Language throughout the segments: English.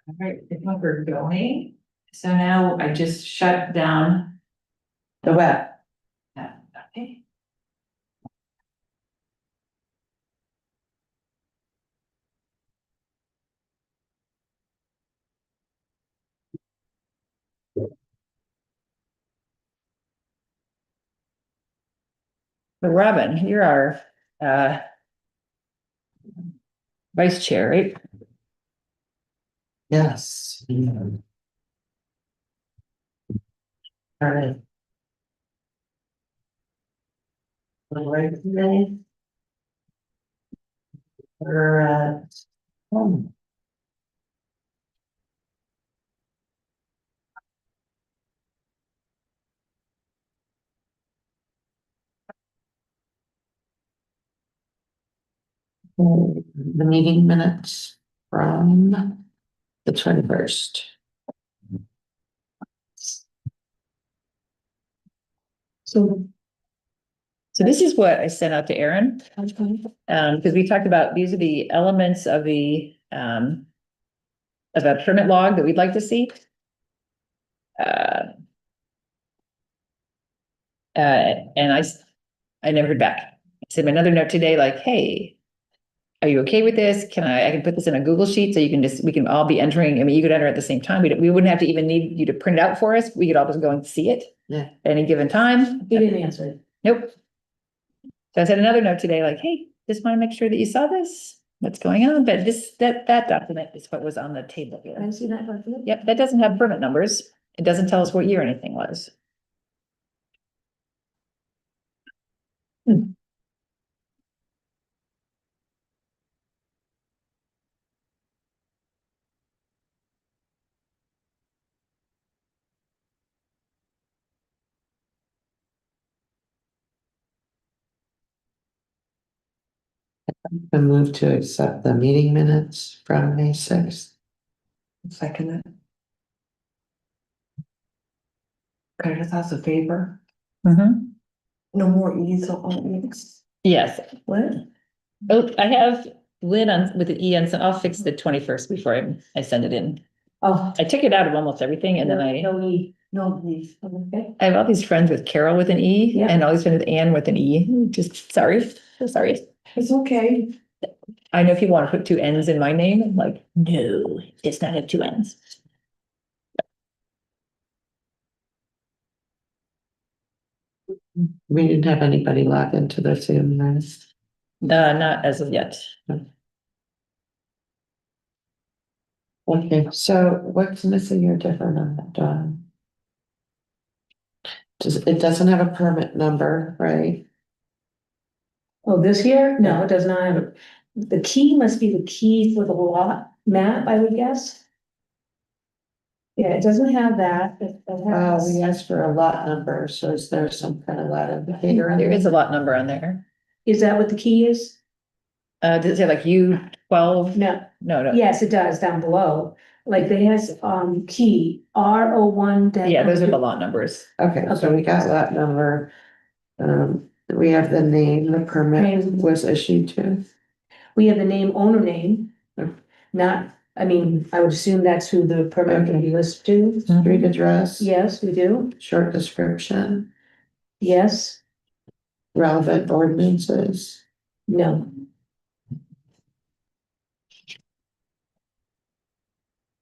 All right, I think we're going. So now I just shut down The web. that. Okay. So Robin, you're our vice chair, right? Yes. All right. All right, today. We're at home. The meeting minutes from the 21st. So this is what I sent out to Aaron. Because we talked about, these are the elements of a permit log that we'd like to see. And I never heard back. I sent him another note today, like, hey, are you okay with this? I can put this in a Google sheet so we can all be entering. I mean, you could enter at the same time. We wouldn't have to even need you to print it out for us. We could all just go and see it. Yeah. At any given time. He didn't answer it. Nope. So I sent another note today, like, hey, just want to make sure that you saw this, what's going on, but that document is what was on the table I here. didn't see that document. Yep, that doesn't have permit numbers. It doesn't tell us what year anything was. I move to accept the meeting minutes from May 6th. Second it. Curtis has a favor. Mhm. No more E's on E's. Yes. What? Oh, I have Lynn on with an E on, so I'll fix the 21st before I send it in. Oh. I took it out of almost everything and then No E, no E. Okay. I have all these friends with Carol with an E Yeah. and all these friends with Ann with an E. Just sorry, so sorry. It's okay. I know if you want to put two N's in my name, I'm like, no, it does not have two N's. We didn't have anybody log into the Zoom, right? Not as of yet. Okay, so what's missing or different on that, Dawn? It doesn't have a permit number, right? Oh, this here? No, it does not have it. The key must be the key for the lot map, I would guess. Yeah, it doesn't have that. It has- We asked for a lot number, so is there some kind of lot indicator? There is a lot number on there. Is that what the key is? Does it say like U12? No, No. yes, it does down below. Like it has key R01. Yeah, those are the lot numbers. Okay, so we got lot number. We have the name the permit was issued to. We have the name, owner name. Okay. Not, I mean, I would assume that's who the permit can be listed to. Street address. Yes, we do. Short description, Yes, relevant ordinances. no.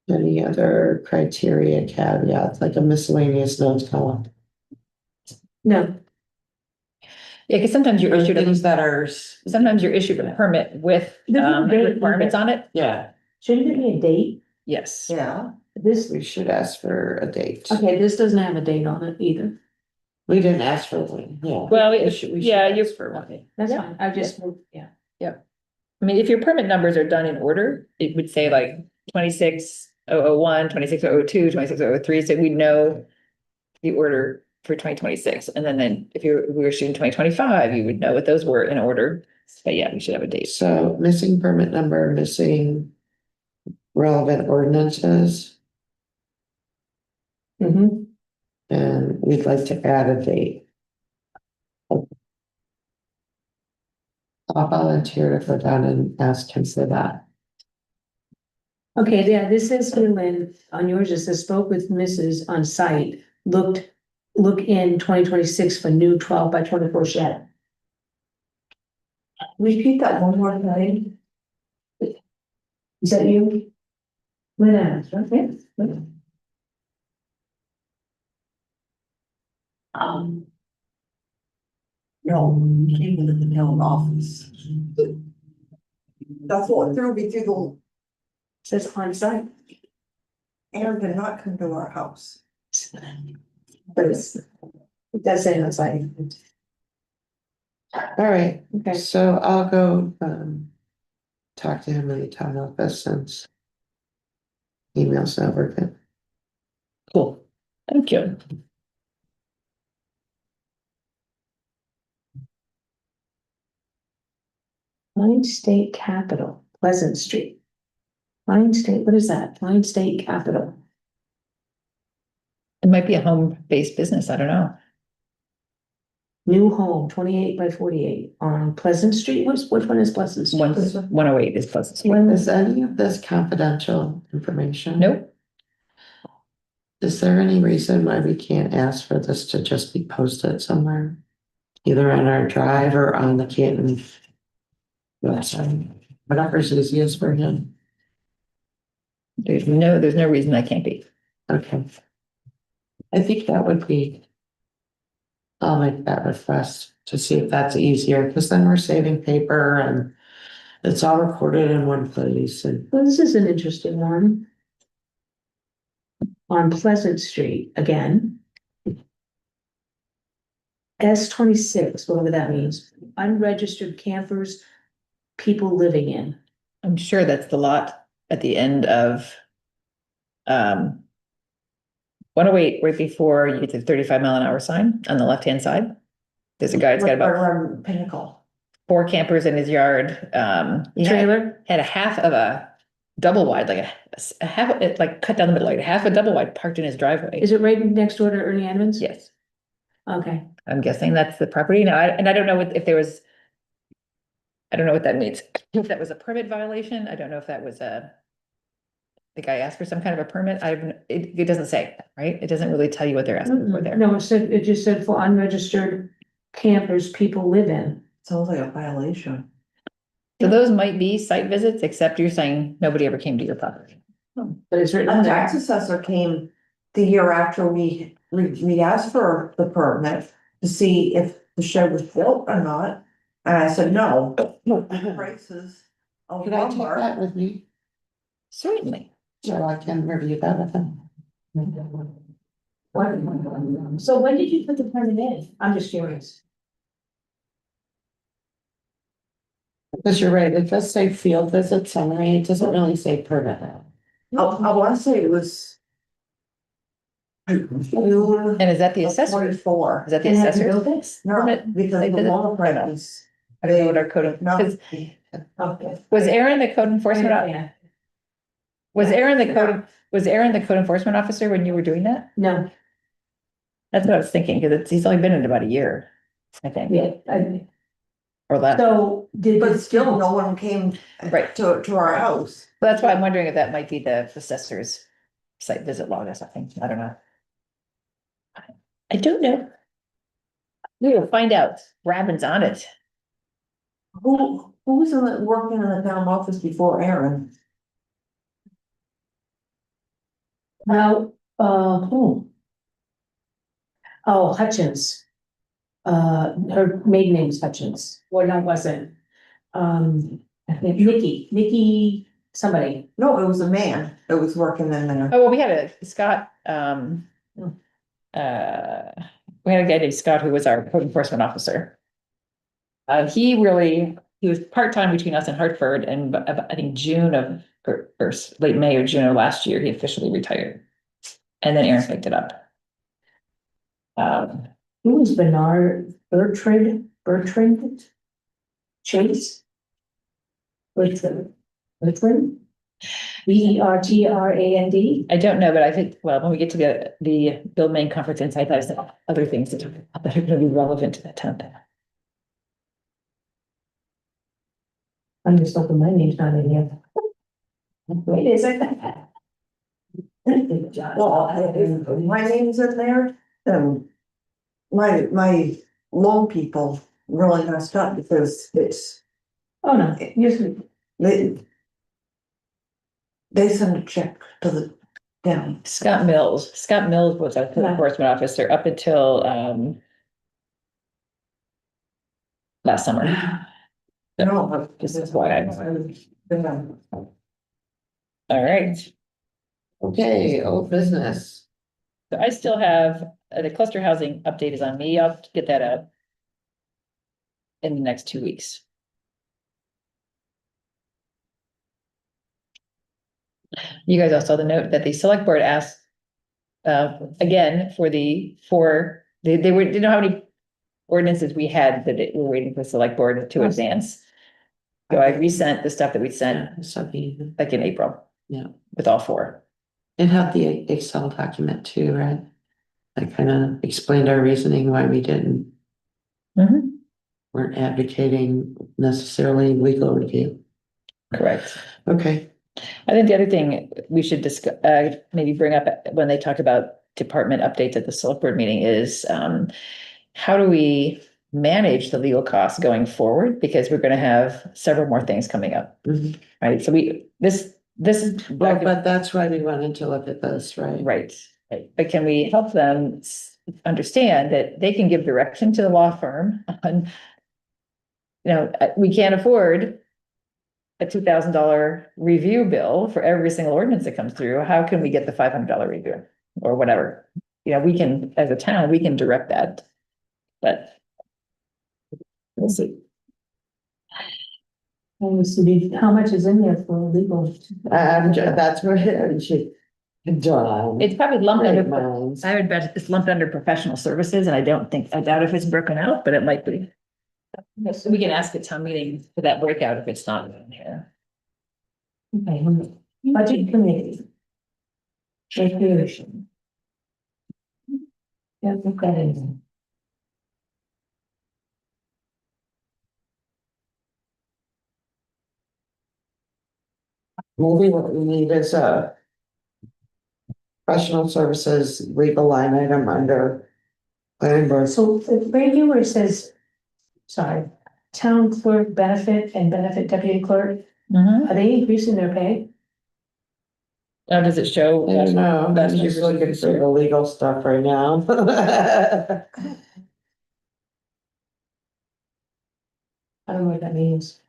Any other criteria caveats, like a miscellaneous notes column? No, Yeah, because sometimes you're issued Things that are. a permit with There's a date requirements on it. Yeah, shouldn't there be a date? Yes. Yeah. This, we should ask for a date. okay, this doesn't have a date on it either. We didn't ask for one, yeah. Well, We should ask for one. That's Yeah. fine. I just, yeah. I mean, if your permit numbers are done in order, it would say like 26001, 26002, 26003, so we know the order for 2026. And then if we were shooting 2025, you would know what those were in order. But yeah, we should have a date. So missing permit number, missing relevant ordinances, Mm-hmm. and we'd like to add a date. I'll volunteer to go down and ask him for that. Okay, yeah, this is Lynn, on yours, it says spoke with Mrs. on site, look in 2026 for new 12 by 24 shed. Repeat that one more time. Is that you? Lynn Adams, right? Yeah. No, he came into the town office. That's what threw me through the, Says on site. Aaron did not come to our house. But it does say on site. All right, Okay. so I'll go, talk to him in the town office since email's not working. Cool, thank you. Line State Capitol, Pleasant Street. Line State, what is that? Line State Capitol. It might be a home-based business, I don't know. New home, 28 by 48 on Pleasant Street. Which one is Pleasant Street? 108 is Pleasant Street. When Is any of this confidential information? Nope, Is there any reason why we can't ask for this to just be posted somewhere? Either on our drive or on the Canton website, whatever's easiest for him. there's no reason that can't be. Okay. I think that would be. I'll make that request to see if that's easier, because then we're saving paper and it's all recorded in one place and. Well, this is an interesting one. On Pleasant Street again. S26, whatever that means, unregistered campers, people living in. I'm sure that's the lot at the end of 108, right before you get to the 35-mile-an-hour sign on the left-hand side. There's a guy that's got about Around Pinnacle. 4 campers in his yard. He Trailer, had a half of a double wide, like a half, it like cut down the middle, like half a double wide parked in his driveway. is it right next door to Ernie Edmonds? Yes, Okay, I'm guessing that's the property now, and I don't know if there was. I don't know what that means. If that was a permit violation, I don't know if that was the guy asked for some kind of a permit. It doesn't say, right? It doesn't really tell you what they're asking for there. no, it just said for unregistered campers, people live in. Sounds like a violation. So those might be site visits, except you're saying nobody ever came to your property. But it's written A on tax there. assessor came the year after we asked for the permit to see if the shed was built or not. And I said, no. Prices of Could I take lumber. that with me Certainly. so I can review that with him? So when did you put the permit in? I'm just curious. Because you're right, it does say field visit summary, it doesn't really say permit. I wanna say it was. June And is that the of assessor? 24. Is that the And have you assessor? built this? No, permit? because They the did it? lumber prices. I don't know what our code of, No. 'cause Okay. was Aaron the code enforcement? Yeah. Was Aaron the code enforcement officer when you were doing that? No, That's what I was thinking, because he's only been in about a year, I think, yeah, or less. so did. But still, no one came. Right. To our house. That's why I'm wondering if that might be the assessor's site visit log or something. I don't know. I don't know. We will find out. Robin's on it. Who was working in the town office before Aaron? Well, who? Oh, Hutchins. Her maiden name's Hutchins, or no, it wasn't. I think Nikki, somebody. No, it was a man that was working in there. Oh, well, we had a Scott, we had a guy named Scott who was our code enforcement officer. He was part-time between us and Hartford, and I think June of, or late May or June of last year, he officially retired. And then Aaron picked it up. Who was Bernard Bertrand Chase? Bertrand, Bertrand? I don't know, but I think, well, when we get to the Bill Main Conference Insight, there's other things that are gonna be relevant to that town. I'm just hoping my name's not in here. Wait, is it? Well, my name's in there, my loan people really messed up because Oh, no, usually, they. They send a check to the town. Scott Mills was our code Yeah. enforcement officer up until, last summer. No, This is why All right. Okay, old business. So I still have, the cluster housing update is on me. I'll get that out in the next 2 weeks. You guys all saw the note that the select board asked, again, they didn't know how many ordinances we had that we're waiting for the select board to advance. So I resent the stuff that we sent Yeah, something, like in April. Yeah. With all four. and have the Excel document too, right? That kind of explained our reasoning why we didn't, weren't advocating necessarily legal review. Correct. Okay, I think the other thing we should discuss, maybe bring up when they talk about department updates at the select board meeting is, how do we manage the legal costs going forward? Because we're gonna have several more things coming up, mhm. right? So this is. Well, but that's why we wanted to look at this, right? Right, but can we help them understand that they can give direction to the law firm on, we can't afford a $2,000 review bill for every single ordinance that comes through. How can we get the $500 review or whatever? We can, as a town, we can direct that, but we'll see. how much is in there for legal? That's where it should. John. It's probably lumped Great under, minds. I would bet it's lumped under professional services, and I doubt if it's broken out, but it might be. So we can ask at town meeting for that breakout if it's not in here. Okay, budget committee. Recreation. Yeah, put that in. Maybe what we need is a professional services legal line item under planning board. So right here where it says, sorry, town clerk benefit and benefit deputy clerk, are they increasing their pay? Now, does it show? I don't know, I'm Last year just looking versus for this year? the legal stuff right now. I don't know what that means.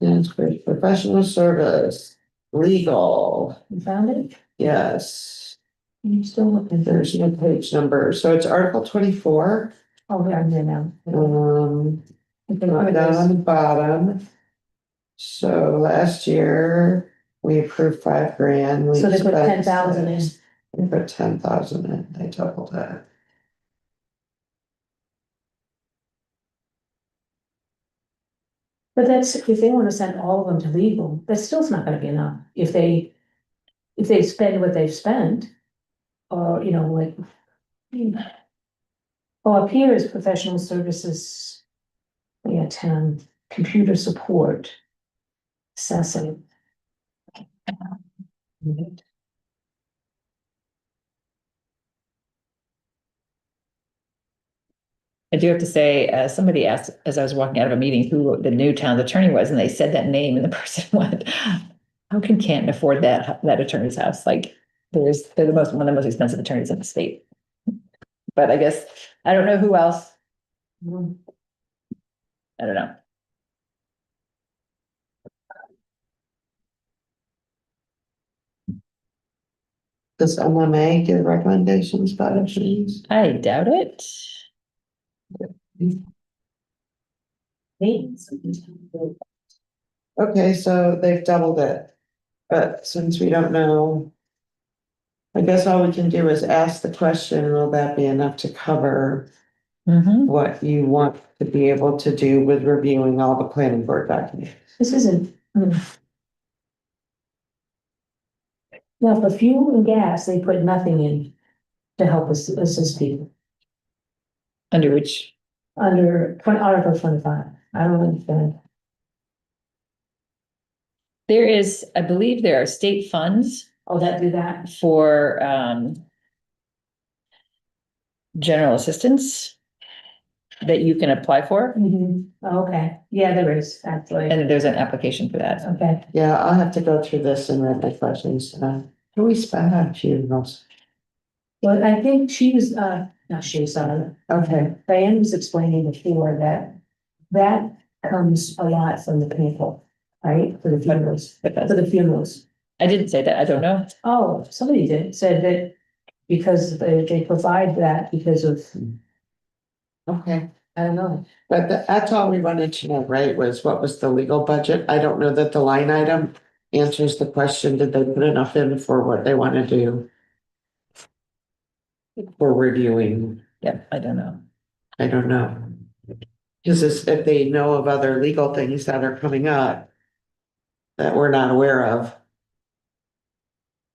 That's great, professional service, legal, You found it? yes, You still looking? there's no page number, so it's Article 24. Oh, yeah, I'm there now. Okay, Down where it on is. the bottom. So last year, we approved $5,000. We So they put spent 10,000 in. 6. They put 10,000 in, they doubled that. But that's, if they wanna send all of them to legal, that still's not gonna be enough, if they spend what they've spent. Or, like. Oh, up here is professional services. Yeah, 10, computer support. Assessing. I do have to say, somebody asked, as I was walking out of a meeting, who the new town attorney was, and they said that name, and the person went, how can Canton afford that attorney's house? Like, they're one of the most expensive attorneys in the state. But I guess, I don't know who else. I don't know. Does MMA give recommendations about attorneys? I doubt it. Okay, so they've doubled it, but since we don't know. I guess all we can do is ask the question, will that be enough to cover Mhm. what you want to be able to do with reviewing all the planning board documents? This isn't. Now, for fuel and gas, they put nothing in to help us assist people Under which, under Article 25. I don't understand. There is, I believe there are state funds Oh, that do that? for, general assistance that you can apply for, Mhm. Okay, yeah, there is, actually. and there's an application for that. Okay, Yeah, I'll have to go through this and read my questions. Can we spend on funerals? well, I think she was, no, she was, Okay, Diane was explaining before that that comes a lot from the people, right, for the funerals, But for that's, the funerals. I didn't say that, I don't know. Oh, somebody did, said that because they provide that because of, okay. I don't know. But that's all we wanted to know, right, was what was the legal budget? I don't know that the line item answers the question, did they put enough in for what they want to do? For reviewing, Yeah, I don't know. I don't know. Because if they know of other legal things that are coming up that we're not aware of.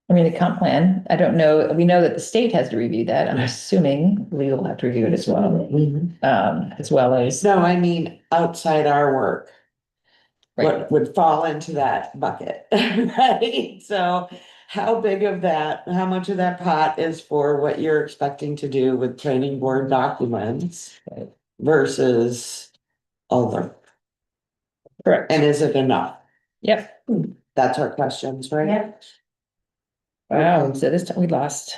I mean, the comp plan, I don't know, we know that the state has to review that, I'm assuming legal will have to review it as well. As well as, No, I mean, outside our work. right, What would fall into that bucket, right? So how big of that, how much of that pot is for what you're expecting to do with planning board documents Right. versus other? correct, And is it enough? yep, That's our questions, right? Yeah, wow, Okay. so this time we lost.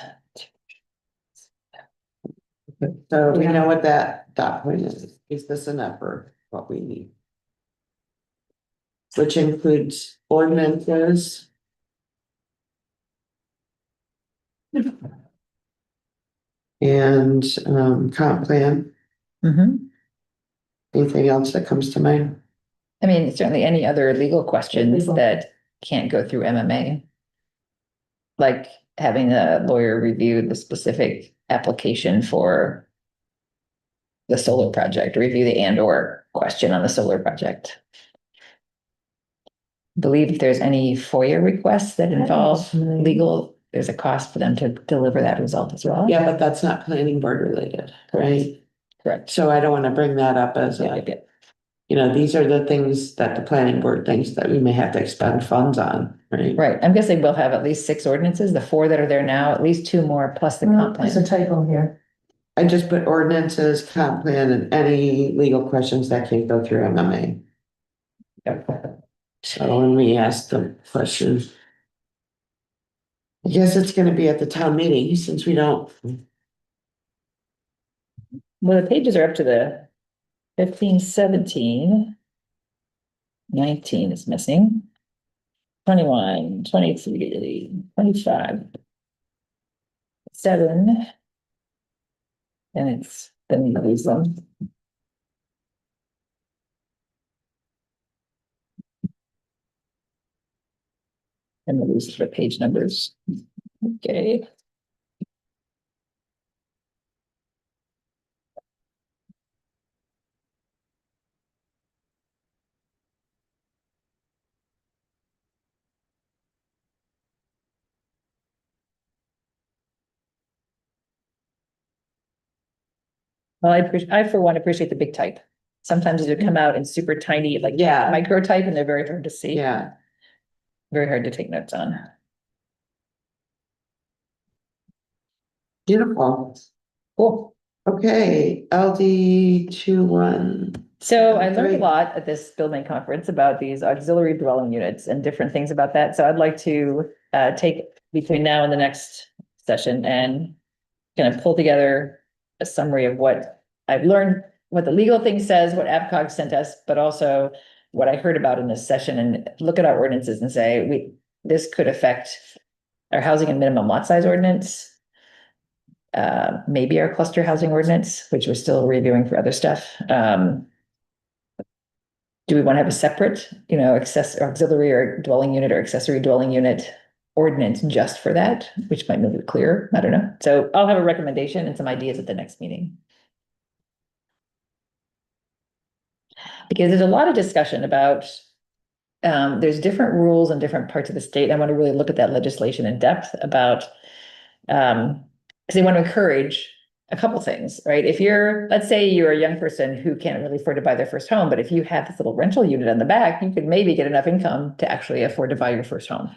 So we know what that document is. Is this enough for what we need? Which includes ordinances. And comp plan, Mhm. anything else that comes to mind? I mean, certainly any other legal questions Legal. that can't go through MMA. Like having a lawyer review the specific application for the solar project, review the and or question on the solar project. Believe if there's any FOIA requests that involve legal, there's a cost for them to deliver that result as well. Yeah, but that's not planning board related, right? Correct. So I don't want to bring that up as Yeah, a, yeah, you know, these are the things that the planning board thinks that we may have to expend funds on, right? right. I'm guessing we'll have at least 6 ordinances, the 4 that are there now, at least 2 more plus the comp there's a plan. typo here. I just put ordinances, comp plan, and any legal questions that can't go through MMA. Yep. So when we ask the question. I guess it's gonna be at the town meeting since we don't, Well, the pages are up to the 15, 17. 19 is missing. 21, 23, 25. 7. And it's, then you lose them. And we lose the page numbers. Okay. Well, I for one appreciate the big type. Sometimes they come out in super tiny, like yeah, micro type, and they're very hard to see. yeah, Very hard to take notes on. beautiful. Cool. Okay, LD 21. So I learned a Great. lot at this building conference about these auxiliary dwelling units and different things about that. So I'd like to take between now and the next session and kind of pull together a summary of what I've learned, what the legal thing says, what AvCog sent us, but also what I heard about in this session, and look at our ordinances and say, this could affect our housing and minimum lot size ordinance. Maybe our cluster housing ordinance, which we're still reviewing for other stuff. Do we want to have a separate, auxiliary or dwelling unit or accessory dwelling unit ordinance just for that, which might make it clearer? I don't know. So I'll have a recommendation and some ideas at the next meeting. Because there's a lot of discussion about, there's different rules in different parts of the state. I want to really look at that legislation in depth about, because they want to encourage a couple things, right? If you're, let's say you're a young person who can't really afford to buy their first home, but if you have this little rental unit on the back, you could maybe get enough income to actually afford to buy your first home.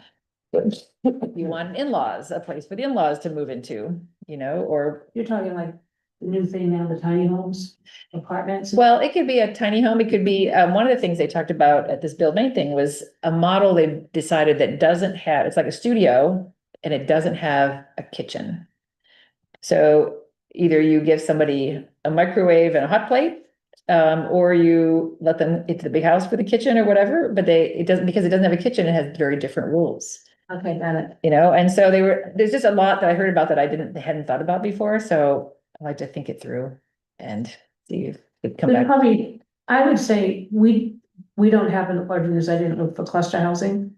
You want in-laws, a place for the in-laws to move into, or, You're talking like the new thing now, the tiny homes, apartments? well, it could be a tiny home. It could be, one of the things they talked about at this Build Main thing was a model they decided that doesn't have, it's like a studio and it doesn't have a kitchen. So either you give somebody a microwave and a hot plate, or you let them into the big house for the kitchen or whatever, but it doesn't, because it doesn't have a kitchen, it has very different rules. Okay, got it. And so there's just a lot that I heard about that hadn't thought about before, so I like to think it through and see if it come There's back. probably, I would say, we don't have an ordinance, I didn't look for cluster housing.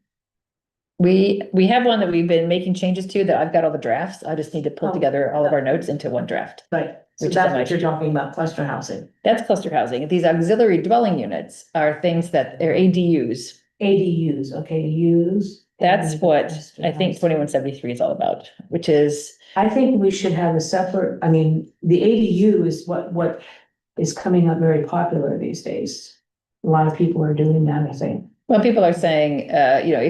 We have one that we've been making changes to, that I've got all the drafts. I just need to pull Oh. together all of our notes into one draft. Right. So Which is that's a what nice- you're talking about, cluster housing. That's cluster housing. These auxiliary dwelling units are things that are ADUs. ADUs, okay, use. That's what Cluster I think housing. 2173 is all about, which is, I think we should have a separate, I mean, the ADU is what is coming up very popular these days. A lot of people are doing that, I think. well, people are saying,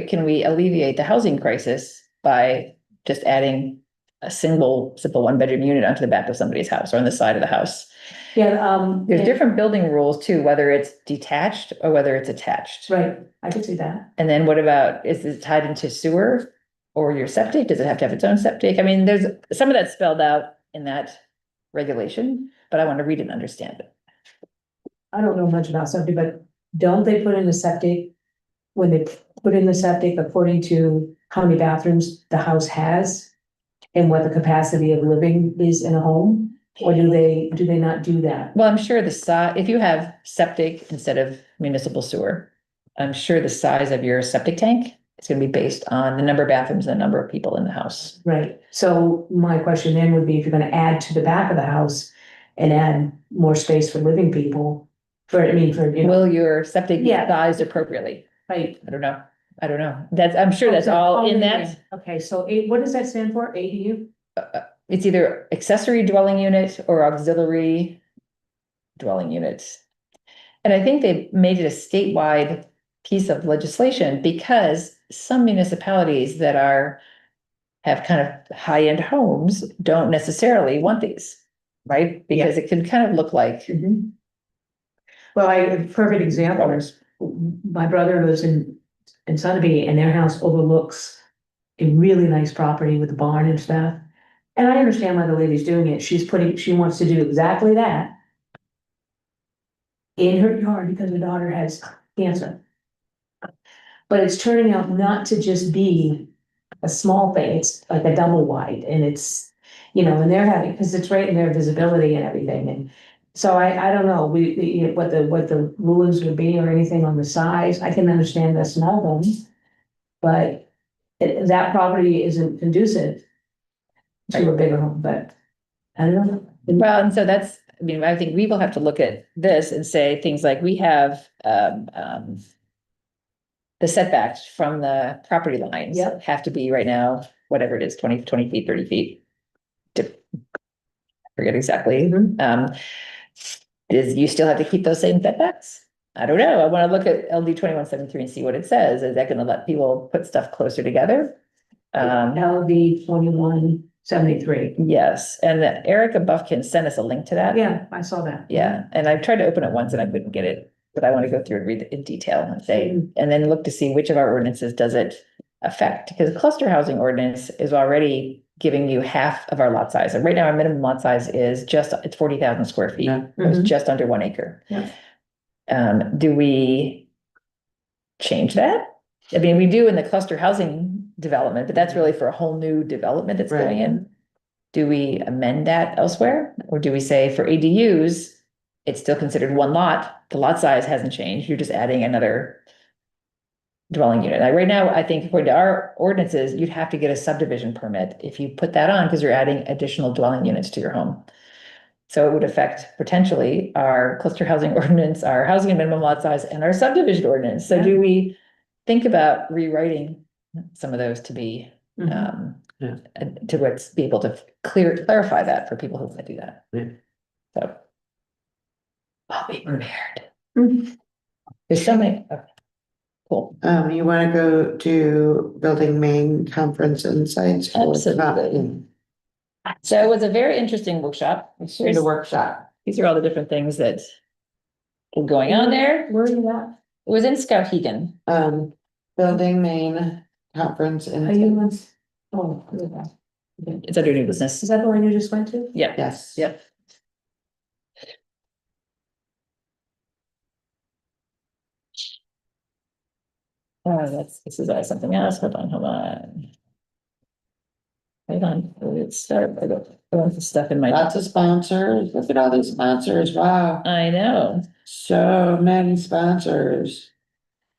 can we alleviate the housing crisis by just adding a simple one-bedroom unit onto the back of somebody's house or on the side of the house? Yeah, There's yeah, different building rules too, whether it's detached or whether it's attached. right, I could see that. And then what about, is it tied into sewer or your septic? Does it have to have its own septic? I mean, there's some of that spelled out in that regulation, but I want to read it and understand it. I don't know much about septic, but don't they put in the septic? When they put in the septic according to how many bathrooms the house has? And what the capacity of living is in a home? Or do they not do that? Well, I'm sure if you have septic instead of municipal sewer, I'm sure the size of your septic tank is gonna be based on the number of bathrooms and the number of people in the house. Right, so my question then would be, if you're gonna add to the back of the house and add more space for living people, Will your septic be Yeah. sized appropriately? right? I don't know. I'm sure that's all in that. Okay, so what does that stand for, ADU? It's either accessory dwelling unit or auxiliary dwelling units. And I think they made it a statewide piece of legislation because some municipalities that have kind of high-end homes don't necessarily want these, right? Because it can kind of look like Mhm. Well, a perfect example is, my brother lives in Sunapee, and their house overlooks a really nice property with a barn and stuff. And I understand why the lady's doing it. She wants to do exactly that in her yard because her daughter has cancer. But it's turning out not to just be a small thing, it's like a double wide, and it's, and they're having, because it's right in their visibility and everything, and so I don't know, what the rulings would be or anything on the size. I can understand the small homes, but that property isn't conducive to a bigger home, but I don't know. well, and so I think we will have to look at this and say things like we have, the setbacks from the property lines Yep. have to be right now, whatever it is, 20 feet, 30 feet. I forget exactly. Mhm. You still have to keep those same setbacks? I don't know. I want to look at LD 2173 and see what it says. Is that going to let people put stuff closer together? LD 2173. Yes, and Erica Buffkin sent us a link to that. Yeah, I saw that. Yeah, and I tried to open it once and I couldn't get it, but I want to go through and read it in detail and say, Mhm. and then look to see which of our ordinances does it affect, because the cluster housing ordinance is already giving you half of our lot size. And right now, our minimum lot size is it's 40,000 square feet. Yeah. It's Mhm. just under 1 acre. Yeah. Do we change that? I mean, we do in the cluster housing development, but that's really for a whole new development that's going in. Do we amend that elsewhere? Or do we say for ADUs, it's still considered one lot, the lot size hasn't changed, you're just adding another dwelling unit. Like right now, I think according to our ordinances, you'd have to get a subdivision permit if you put that on, because you're adding additional dwelling units to your home. So it would affect potentially our cluster housing ordinance, our housing and minimum lot size, and our subdivision ordinance. So Yeah. do we think about rewriting some of those to be Mhm. Yeah. And to what's be able to clarify that for people who want to do that. Yeah. So. I'll be prepared. Hmm. There's so many, okay, cool. You wanna go to building main conference insights? for Absolutely. Canton? So it was a very interesting workshop. The workshop. These are all the different things that were going on there. Where are you at? It was in Skowhegan. Building main conference Are you in, on? Oh, okay. It's under new business. Is that the one you just went to? Yeah. yes. Yep. This is something else. Hold on. Hold on. Let's start. I got a bunch of stuff in my. Lots of sponsors. Look at all these sponsors. Wow. I know. So many sponsors.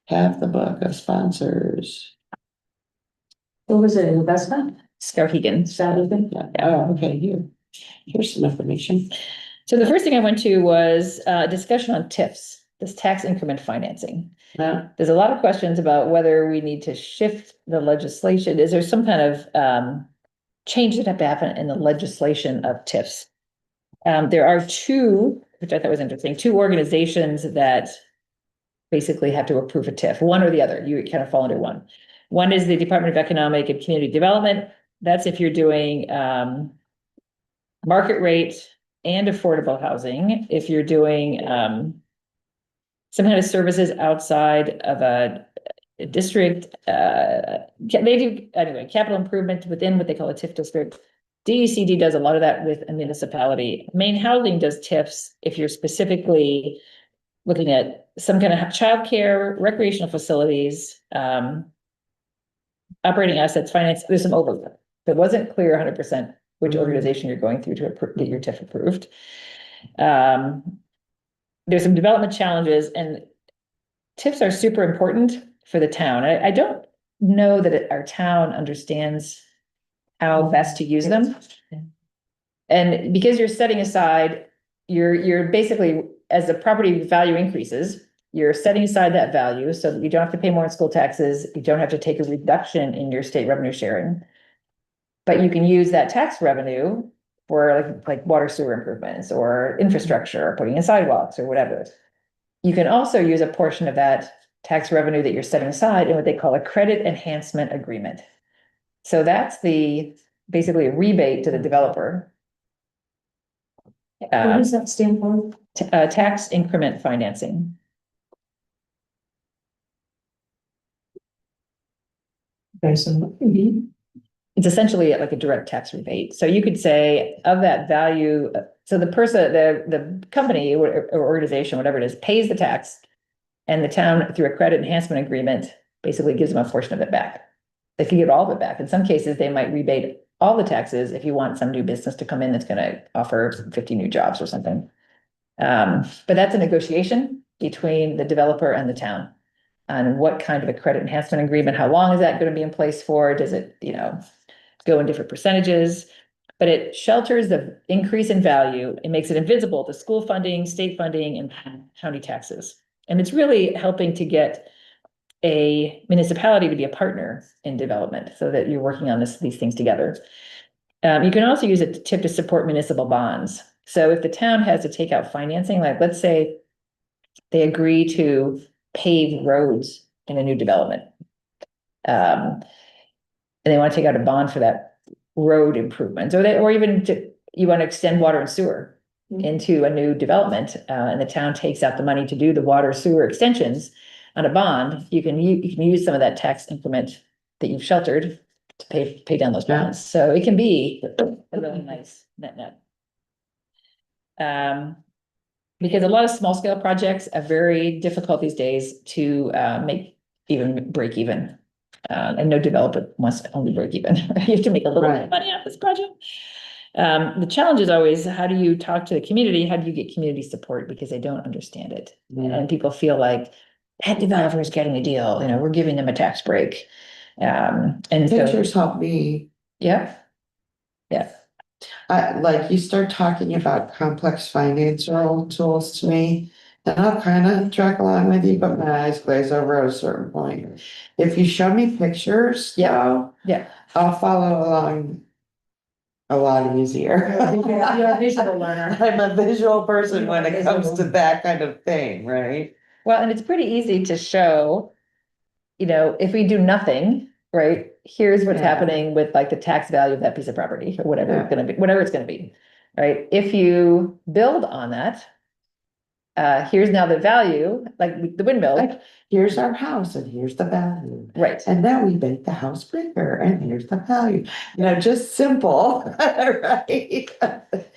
Half the book of sponsors. What was it, investment? Skowhegan. Saturday? Yeah. Oh, okay, here's some information. So the first thing I went to was a discussion on TIFs, this tax increment financing. Yeah, There's a lot of questions about whether we need to shift the legislation. Is there some kind of change that have to happen in the legislation of TIFs? There are two, which I thought was interesting, two organizations that basically have to approve a TIF, one or the other. You kind of fall under one. One is the Department of Economic and Community Development. That's if you're doing market rate and affordable housing. If you're doing some kind of services outside of a district, they do, anyway, capital improvement within what they call a TIF district. DECD does a lot of that with a municipality. Maine Housing does TIFs if you're specifically looking at some kind of childcare, recreational facilities, operating assets, finance. There's some overlap. It wasn't clear 100% which organization you're going through to get your TIF approved. There's some development challenges, and TIFs are super important for the town. I don't know that our town understands how best to use them. And because you're setting aside, you're basically, as the property value increases, you're setting aside that value so that you don't have to pay more in school taxes. You don't have to take a reduction in your state revenue sharing. But you can use that tax revenue for like water sewer improvements or infrastructure, or putting in sidewalks or whatever. You can also use a portion of that tax revenue that you're setting aside in what they call a credit enhancement agreement. So that's basically a rebate to the developer. What does that stand for? Tax increment financing. Okay, so. It's essentially like a direct tax rebate. So you could say of that value, so the person, the company or organization, whatever it is, pays the tax, and the town, through a credit enhancement agreement, basically gives them a portion of it back. They can get all of it back. In some cases, they might rebate all the taxes if you want some new business to come in that's going to offer 50 new jobs or something. But that's a negotiation between the developer and the town on what kind of a credit enhancement agreement, how long is that going to be in place for? Does it, go in different percentages? But it shelters the increase in value. It makes it invisible to school funding, state funding, and county taxes. And it's really helping to get a municipality to be a partner in development so that you're working on these things together. You can also use a TIF to support municipal bonds. So if the town has to take out financing, like let's say they agree to pave roads in a new development. And they want to take out a bond for that road improvement, or even you want to extend water and sewer into a new development, and the town takes out the money to do the water sewer extensions on a bond. You can use some of that tax increment that you've sheltered to pay down those bonds. So it can be a really nice net. Because a lot of small scale projects are very difficult these days to break even. And no developer wants to only break even. You have to make a little bit of money off this project. The challenge is always, how do you talk to the community? How do you get community support? Because they don't understand it. And people feel like that developer is getting a deal, we're giving them a tax break. And Pictures help me. Yeah. Like you start talking about complex financial tools to me, And I'll kind of track along with you, but my eyes glaze over at a certain point. If you show me pictures, Yeah. though, Yeah. I'll follow along a lot easier. You're a visual learner. I'm a visual person when it comes to Visual. that kind of thing, right? Well, and it's pretty easy to show, if we do nothing, right? Here's what's Yeah. happening with like the tax value of that piece of property or whatever Yeah. it's gonna be, whatever it's gonna be, right? If you build on that, here's now the value, like the windmill, Like, here's our house and here's the value. right? And then we make the house bigger and here's the value, just simple, right?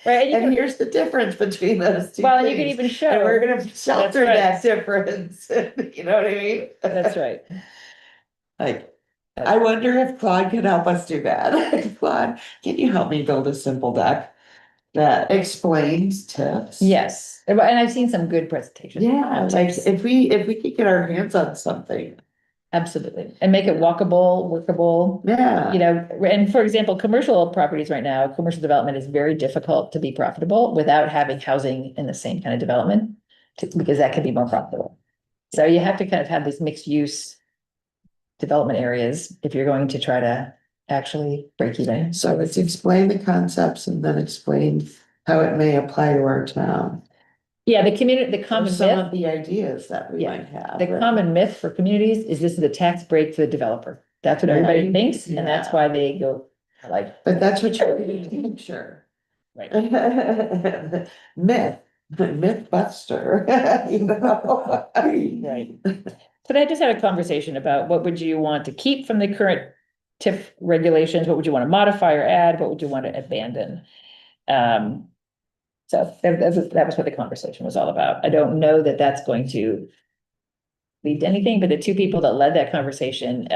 Right, And here's the difference between those two well, and you can things. even And we're show, gonna shelter right. that difference, you know what I mean? that's right. Like, I wonder if Claude can help us do that. Claude, can you help me build a simple deck that explains tips? Yes, and I've seen some good presentations. Yeah, like if we could get our hands on something, Absolutely, and make it walkable, workable. yeah. And for example, commercial properties right now, commercial development is very difficult to be profitable without having housing in the same kind of development. Because that can be more profitable. So you have to kind of have these mixed use development areas if you're going to try to actually break even. So it's explain the concepts and then explain how it may apply to our town. Yeah, the community, the Or common some myth, of the ideas that we Yeah, might have. the right? common myth for communities is this is a tax break for the developer. That's what everybody Right. thinks, and that's Yeah. why they go like, But that's what you're picture. right. Myth buster, Right. So I just had a conversation about what would you want to keep from the current TIF regulations? What would you want to modify or add? What would you want to abandon? So that was what the conversation was all about. I don't know that that's going to lead to anything, but the two people that led that conversation,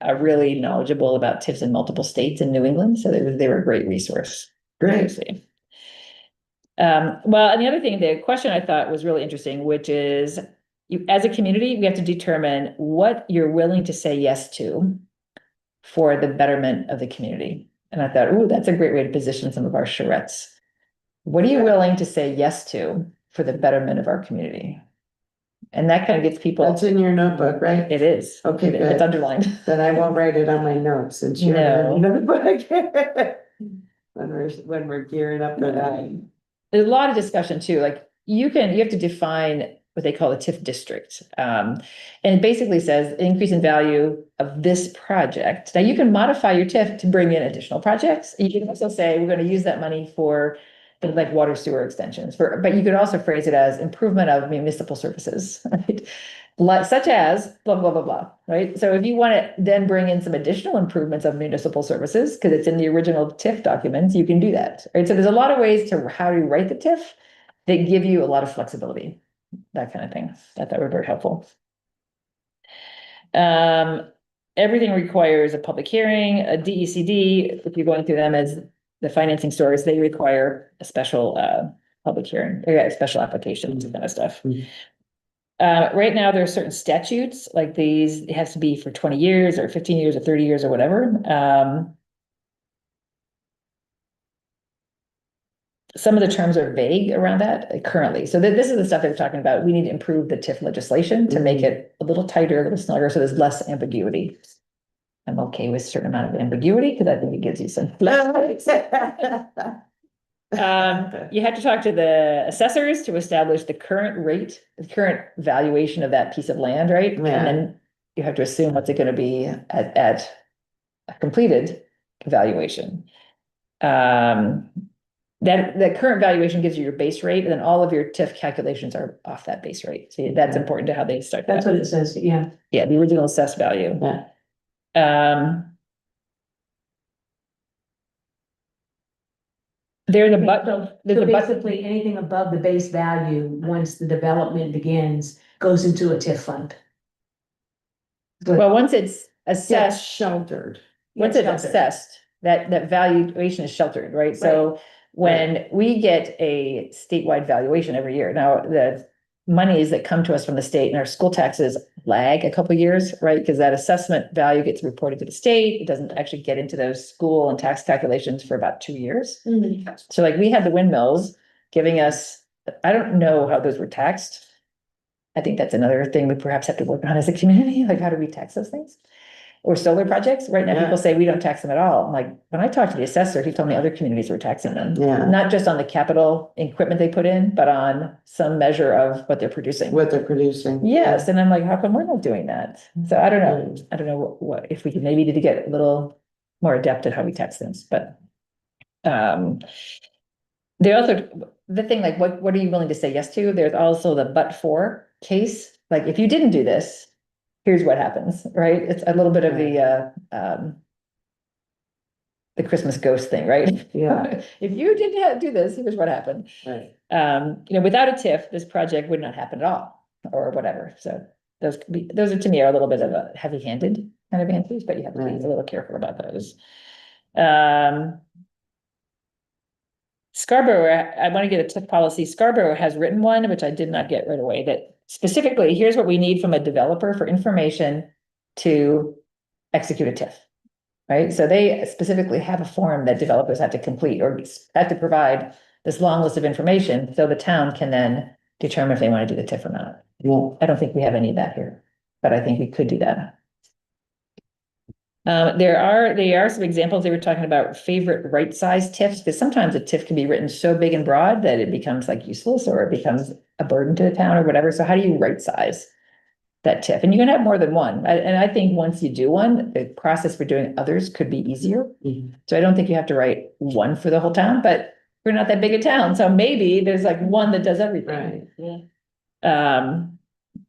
are really knowledgeable about TIFs in multiple states in New England, so they were a great resource. Great. Well, and the other thing, the question I thought was really interesting, which is you, as a community, we have to determine what you're willing to say yes to for the betterment of the community. And I thought, ooh, that's a great way to position some of our charrettes. What are you willing to say yes to for the betterment of our community? And that kind of gets people. That's in your notebook, right? It is. Okay, good. It's underlined. Then I won't write it on my notes since you're in the notebook. When we're gearing up for that. There's a lot of discussion too, like you have to define what they call a TIF district. And it basically says increase in value of this project. Now you can modify your TIF to bring in additional projects. You can also say, we're going to use that money for things like water sewer extensions but you could also phrase it as improvement of municipal services, right? Such as blah, blah, blah, blah, right? So if you want to then bring in some additional improvements of municipal services, because it's in the original TIF documents, you can do that, right? So there's a lot of ways to how to write the TIF that give you a lot of flexibility, that kind of thing. I thought were very helpful. Everything requires a public hearing, a DECD, if you're going through them as the financing source, they require a special public hearing, or a special applications and kind of stuff. Mhm. Right now, there are certain statutes like these, it has to be for 20 years or 15 years or 30 years or whatever. Some of the terms are vague around that currently. So this is the stuff they're talking about. We need to improve the TIF legislation to make it a little tighter, a little snugger, so there's less ambiguity. I'm okay with a certain amount of ambiguity because I think it gives you some. You have to talk to the assessors to establish the current rate, the current valuation of that piece of land, right? Yeah. And then you have to assume what's it gonna be at a completed valuation. That current valuation gives you your base rate, and then all of your TIF calculations are off that base rate. So that's important to how they start that. That's what it says, yeah. Yeah, the original assessed value. Yeah. There's a So button, so basically, anything above the base value, once the development begins, goes into a TIF fund. well, once it's That's assessed, sheltered. once it's assessed, that valuation is sheltered, right? So when we get a statewide valuation every year, now the monies that come to us from the state and our school taxes lag a couple years, right? Because that assessment value gets reported to the state. It doesn't actually get into those school and tax calculations for about 2 years. So like we had the windmills giving us, I don't know how those were taxed. I think that's another thing we perhaps have to work on as a community, like how do we tax those things? Or solar projects, right now Yeah. people say we don't tax them at all, I'm like, when I talked to the assessor, he told me other communities were taxing them. Yeah. Not just on the capital equipment they put in, but on some measure of what they're producing. What they're producing. Yes, and I'm like, how come we're not doing that? So I don't know what, if we could maybe need to get a little more adept at how we tax things, but. They also, the thing, like, what are you willing to say yes to? There's also the but for case, like, if you didn't do this, here's what happens, right? It's a little bit of the Christmas ghost thing, right? Yeah. If you didn't do this, here's what happened. Right. Without a TIF, this project would not happen at all, or whatever, so those are to me are a little bit of a heavy-handed kind of answers, but you have to be a little careful about those. Scarborough, I want to get a TIF policy. Scarborough has written one, which I did not get right away, that specifically, here's what we need from a developer for information to execute a TIF. Right, so they specifically have a form that developers have to complete or have to provide this long list of information, so the town can then determine if they want to do the TIF or not. Yeah. I don't think we have any of that here, but I think we could do that. There are some examples. They were talking about favorite right size TIFs, because sometimes a TIF can be written so big and broad that it becomes like useless or it becomes a burden to the town or whatever. So how do you right size that TIF? And you can have more than one. And I think once you do one, the process for doing others could be easier. Mhm. So I don't think you have to write one for the whole town, but we're not that big a town. So maybe there's like one that does everything. Right, yeah.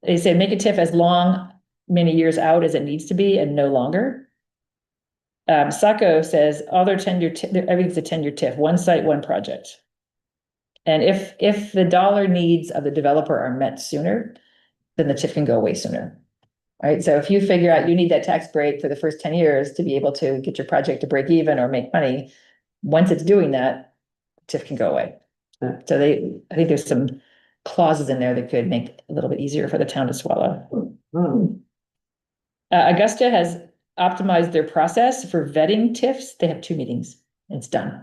They say make a TIF as long, many years out as it needs to be and no longer. Sacco says all their tenure, everything's a 10-year TIF, one site, one project. And if the dollar needs of the developer are met sooner, then the TIF can go away sooner. Right, so if you figure out you need that tax break for the first 10 years to be able to get your project to break even or make money, once it's doing that, TIF can go away. Yeah. So I think there's some clauses in there that could make it a little bit easier for the town to swallow. Oh. Augusta has optimized their process for vetting TIFs. They have 2 meetings. It's done.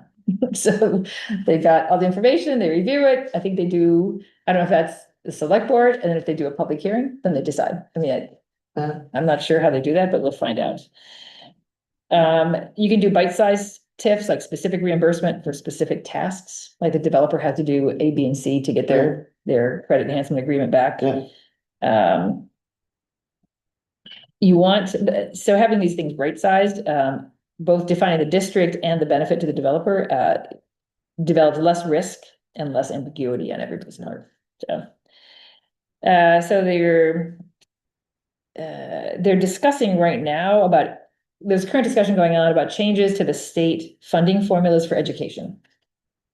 So they've got all the information, they review it. I think they do, I don't know if that's the select board, and then if they do a public hearing, then they decide. I mean, I'm not sure how they do that, but we'll find out. You can do bite-sized TIFs, like specific reimbursement for specific tasks, like the developer had to do A, B, and C to get their credit enhancement agreement back. Yeah. You want, so having these things right-sized, both defining the district and the benefit to the developer, develops less risk and less ambiguity on everybody's part. So they're discussing right now about, there's current discussion going on about changes to the state funding formulas for education.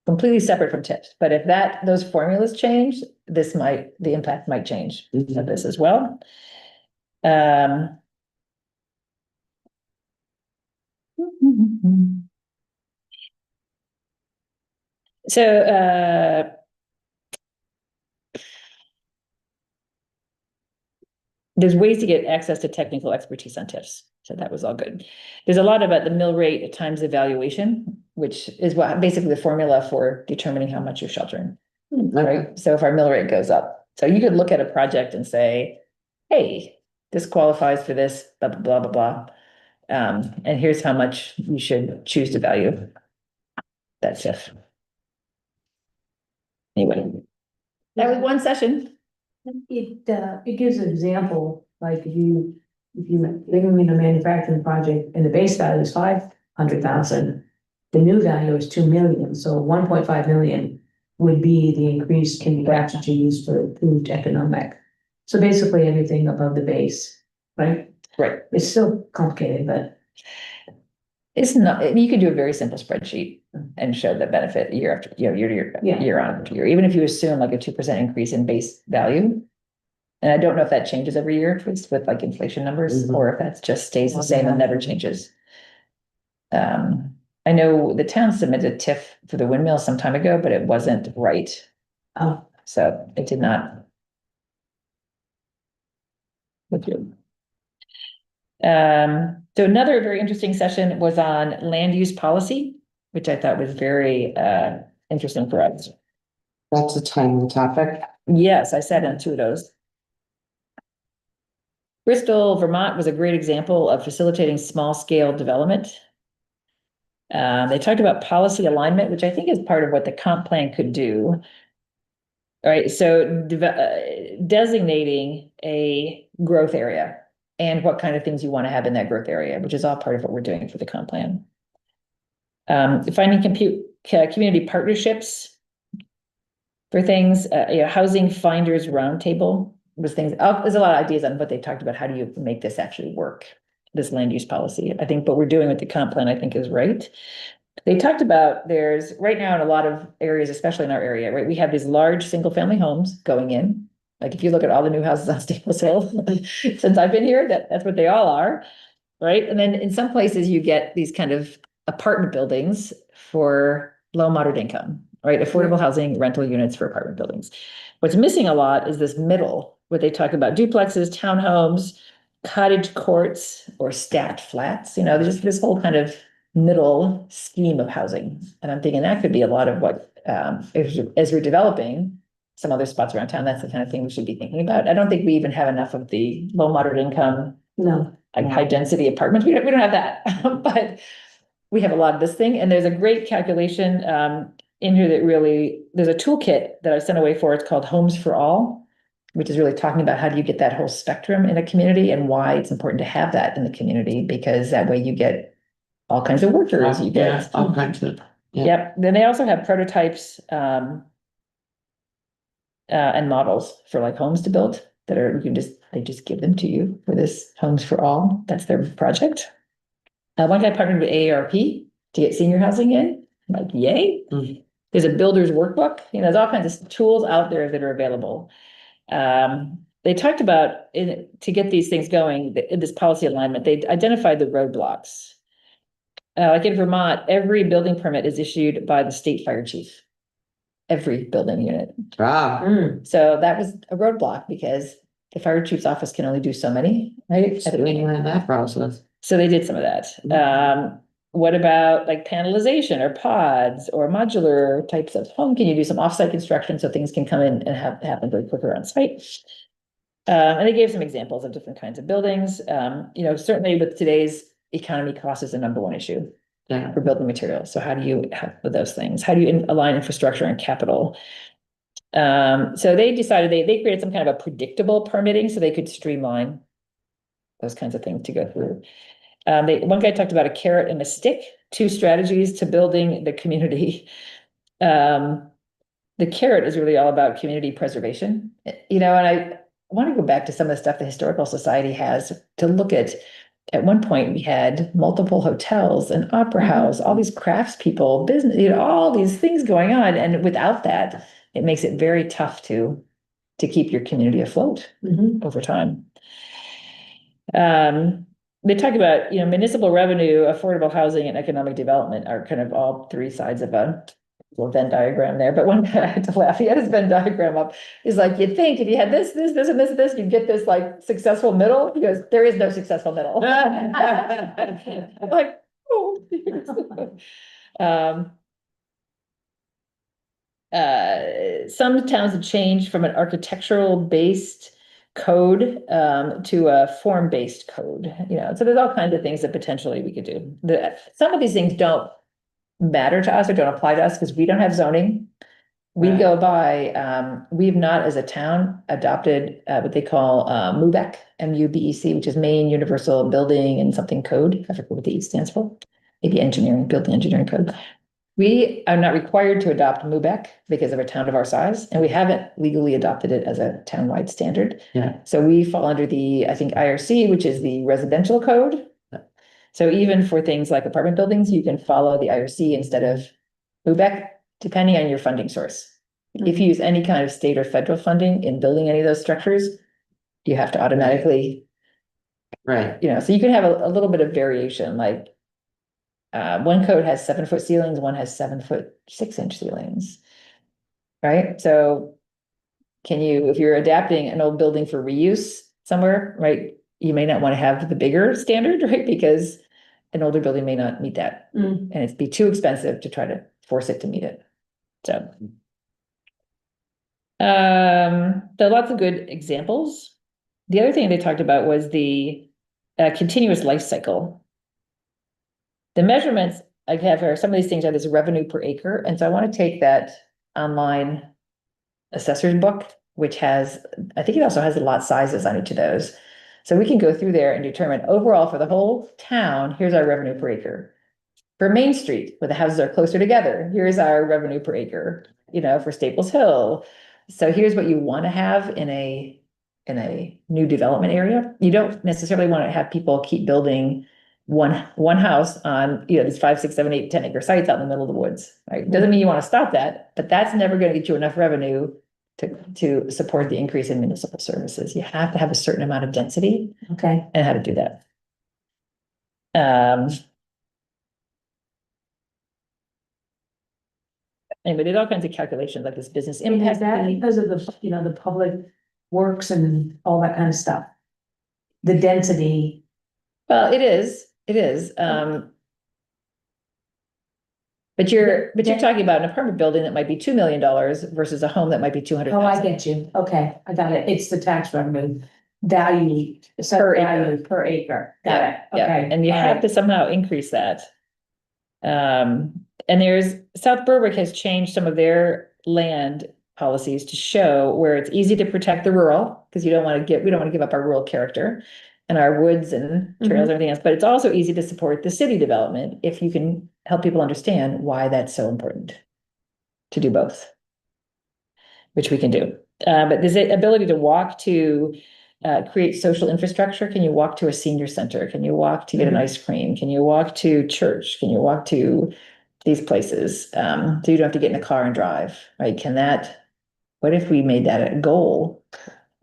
Completely separate from TIFs, but if those formulas change, the impact might change of this as well. So there's ways to get access to technical expertise on TIFs. So that was all good. There's a lot about the mill rate times evaluation, which is what basically the formula for determining how much you're sheltering. Right? So if our mill rate goes up, so you could look at a project and say, hey, this qualifies for this, blah, blah, blah, blah, blah. And here's how much you should choose to value that TIF. Anyway, that was one session. It gives an example, like if you bring in a manufacturing project and the base value is 500,000, the new value is 2 million, so 1.5 million would be the increase in capacity used for improved economic. So basically everything above the base, right? Right. It's still complicated, but it's not, you could do a very simple spreadsheet and show the benefit year after year on year, even if you assume like a 2% increase in base value. And I don't know if that changes every year with like inflation numbers, or if that just stays the same and never changes. I know the town submitted a TIF for the windmill some time ago, but it wasn't right. Oh. So it did not. So another very interesting session was on land use policy, which I thought was very interesting for us. That's a timely topic. Yes, I sat on 2 of those. Bristol, Vermont was a great example of facilitating small scale development. They talked about policy alignment, which I think is part of what the comp plan could do. All right, so designating a growth area and what kind of things you want to have in that growth area, which is all part of what we're doing for the comp plan. Finding community partnerships for things, housing finders roundtable was things. There's a lot of ideas on what they talked about. How do you make this actually work? This land use policy. I think what we're doing with the comp plan, I think, is right. They talked about there's right now in a lot of areas, especially in our area, right? We have these large single family homes going in. Like if you look at all the new houses on Staples Hill, since I've been here, that's what they all are, right? And then in some places you get these kind of apartment buildings for low moderate income, right? Affordable housing, rental units for apartment buildings. What's missing a lot is this middle, where they talk about duplexes, townhomes, cottage courts, or stacked flats, just this whole kind of middle scheme of housing. And I'm thinking that could be a lot of what, as we're developing some other spots around town, that's the kind of thing we should be thinking about. I don't think we even have enough of the low moderate income, No, like high density apartments. We don't have that, but we have a lot of this thing. And there's a great calculation in here that really, there's a toolkit that I sent away for. It's called Homes for All, which is really talking about how do you get that whole spectrum in a community and why it's important to have that in the community, because that way you get all kinds of workers, you Yeah, get. all kinds of, yeah. Yep, then they also have prototypes and models for like homes to build that are, they just give them to you for this Homes for All. That's their project. One guy partnered with AARP to get senior housing in, like yay. Mhm. There's a builder's workbok, there's all kinds of tools out there that are available. They talked about to get these things going, in this policy alignment, they identified the roadblocks. Like in Vermont, every building permit is issued by the state fire chief. Every building unit. Wow. So that was a roadblock because the fire chief's office can only do so many, right? Streamline that process. So they did some of that. What about like panelization or pods or modular types of home? Can you do some offsite construction so things can come in and happen very quicker on site? And they gave some examples of different kinds of buildings. Certainly with today's economy, cost is the number one issue. Yeah. For building materials. So how do you have those things? How do you align infrastructure and capital? So they decided they created some kind of a predictable permitting so they could streamline those kinds of things to go through. One guy talked about a carrot and a stick, 2 strategies to building the community. The carrot is really all about community preservation, and I want to go back to some of the stuff the Historical Society has to look at one point, we had multiple hotels, an opera house, all these craftspeople, business, all these things going on. And without that, it makes it very tough to keep your community afloat over time. They talk about, municipal revenue, affordable housing, and economic development are kind of all 3 sides of a little Venn diagram there. But one guy, I had to laugh. He had his Venn diagram up. He's like, you'd think if you had this, and this, you'd get this like successful middle. He goes, there is no successful middle. I'm like, oh. Some towns have changed from an architectural based code to a form based code. So there's all kinds of things that potentially we could do. Some of these things don't matter to us or don't apply to us because we don't have zoning. We Right. go by, we've not as a town adopted what they call MUBEC, MUBEC, which is Maine Universal Building and something code. I forget what the E stands for. Maybe building engineering code. We are not required to adopt MUBEC because of a town of our size, and we haven't legally adopted it as a townwide standard. Yeah. So we fall under the, I think, IRC, which is the residential code. So even for things like apartment buildings, you can follow the IRC instead of MUBEC, depending on your funding source. If you use any kind of state or federal funding in building any of those structures, you have to automatically, Right. so you can have a little bit of variation, like one code has 7-foot ceilings, one has 7-foot 6-inch ceilings. Right? So if you're adapting an old building for reuse somewhere, right, you may not want to have the bigger standard, right? Because an older building may not meet that. And it'd be too expensive to try to force it to meet it. So there are lots of good examples The other thing they talked about was the continuous life cycle. The measurements I have are some of these things are this revenue per acre, and so I want to take that online assessor's book, which has, I think it also has the lot sizes on each of those. So we can go through there and determine overall for the whole town, here's our revenue per acre. For Main Street, where the houses are closer together, here's our revenue per acre, for Staples Hill. So here's what you want to have in a new development area. You don't necessarily want to have people keep building one house on, these 5, 6, 7, 8, 10 acre sites out in the middle of the woods, right? Doesn't mean you want to stop that, but that's never going to get you enough revenue to support the increase in municipal services. You have to have a certain amount of density Okay, and how to do that. Anyway, there's all kinds of calculations like this business and is impact. that because of the, the public works and all that kind of stuff? The density, Well, it is. But you're talking about an apartment building that might be $2 million versus a home that might be 200. oh, I get you, okay, I got it, it's the tax revenue value, set Per acre. value per acre, got it, Yeah, okay. and you all have right. to somehow increase that. And there's, South Berwick has changed some of their land policies to show where it's easy to protect the rural, because we don't want to give up our rural character and our woods and trails and everything else, but it's also easy to support the city development if you can help people understand why that's so important to do both, which we can do. But there's the ability to walk to create social infrastructure. Can you walk to a senior center? Can you walk to get an ice cream? Can you walk to church? Can you walk to these places? So you don't have to get in a car and drive, right? What if we made that a goal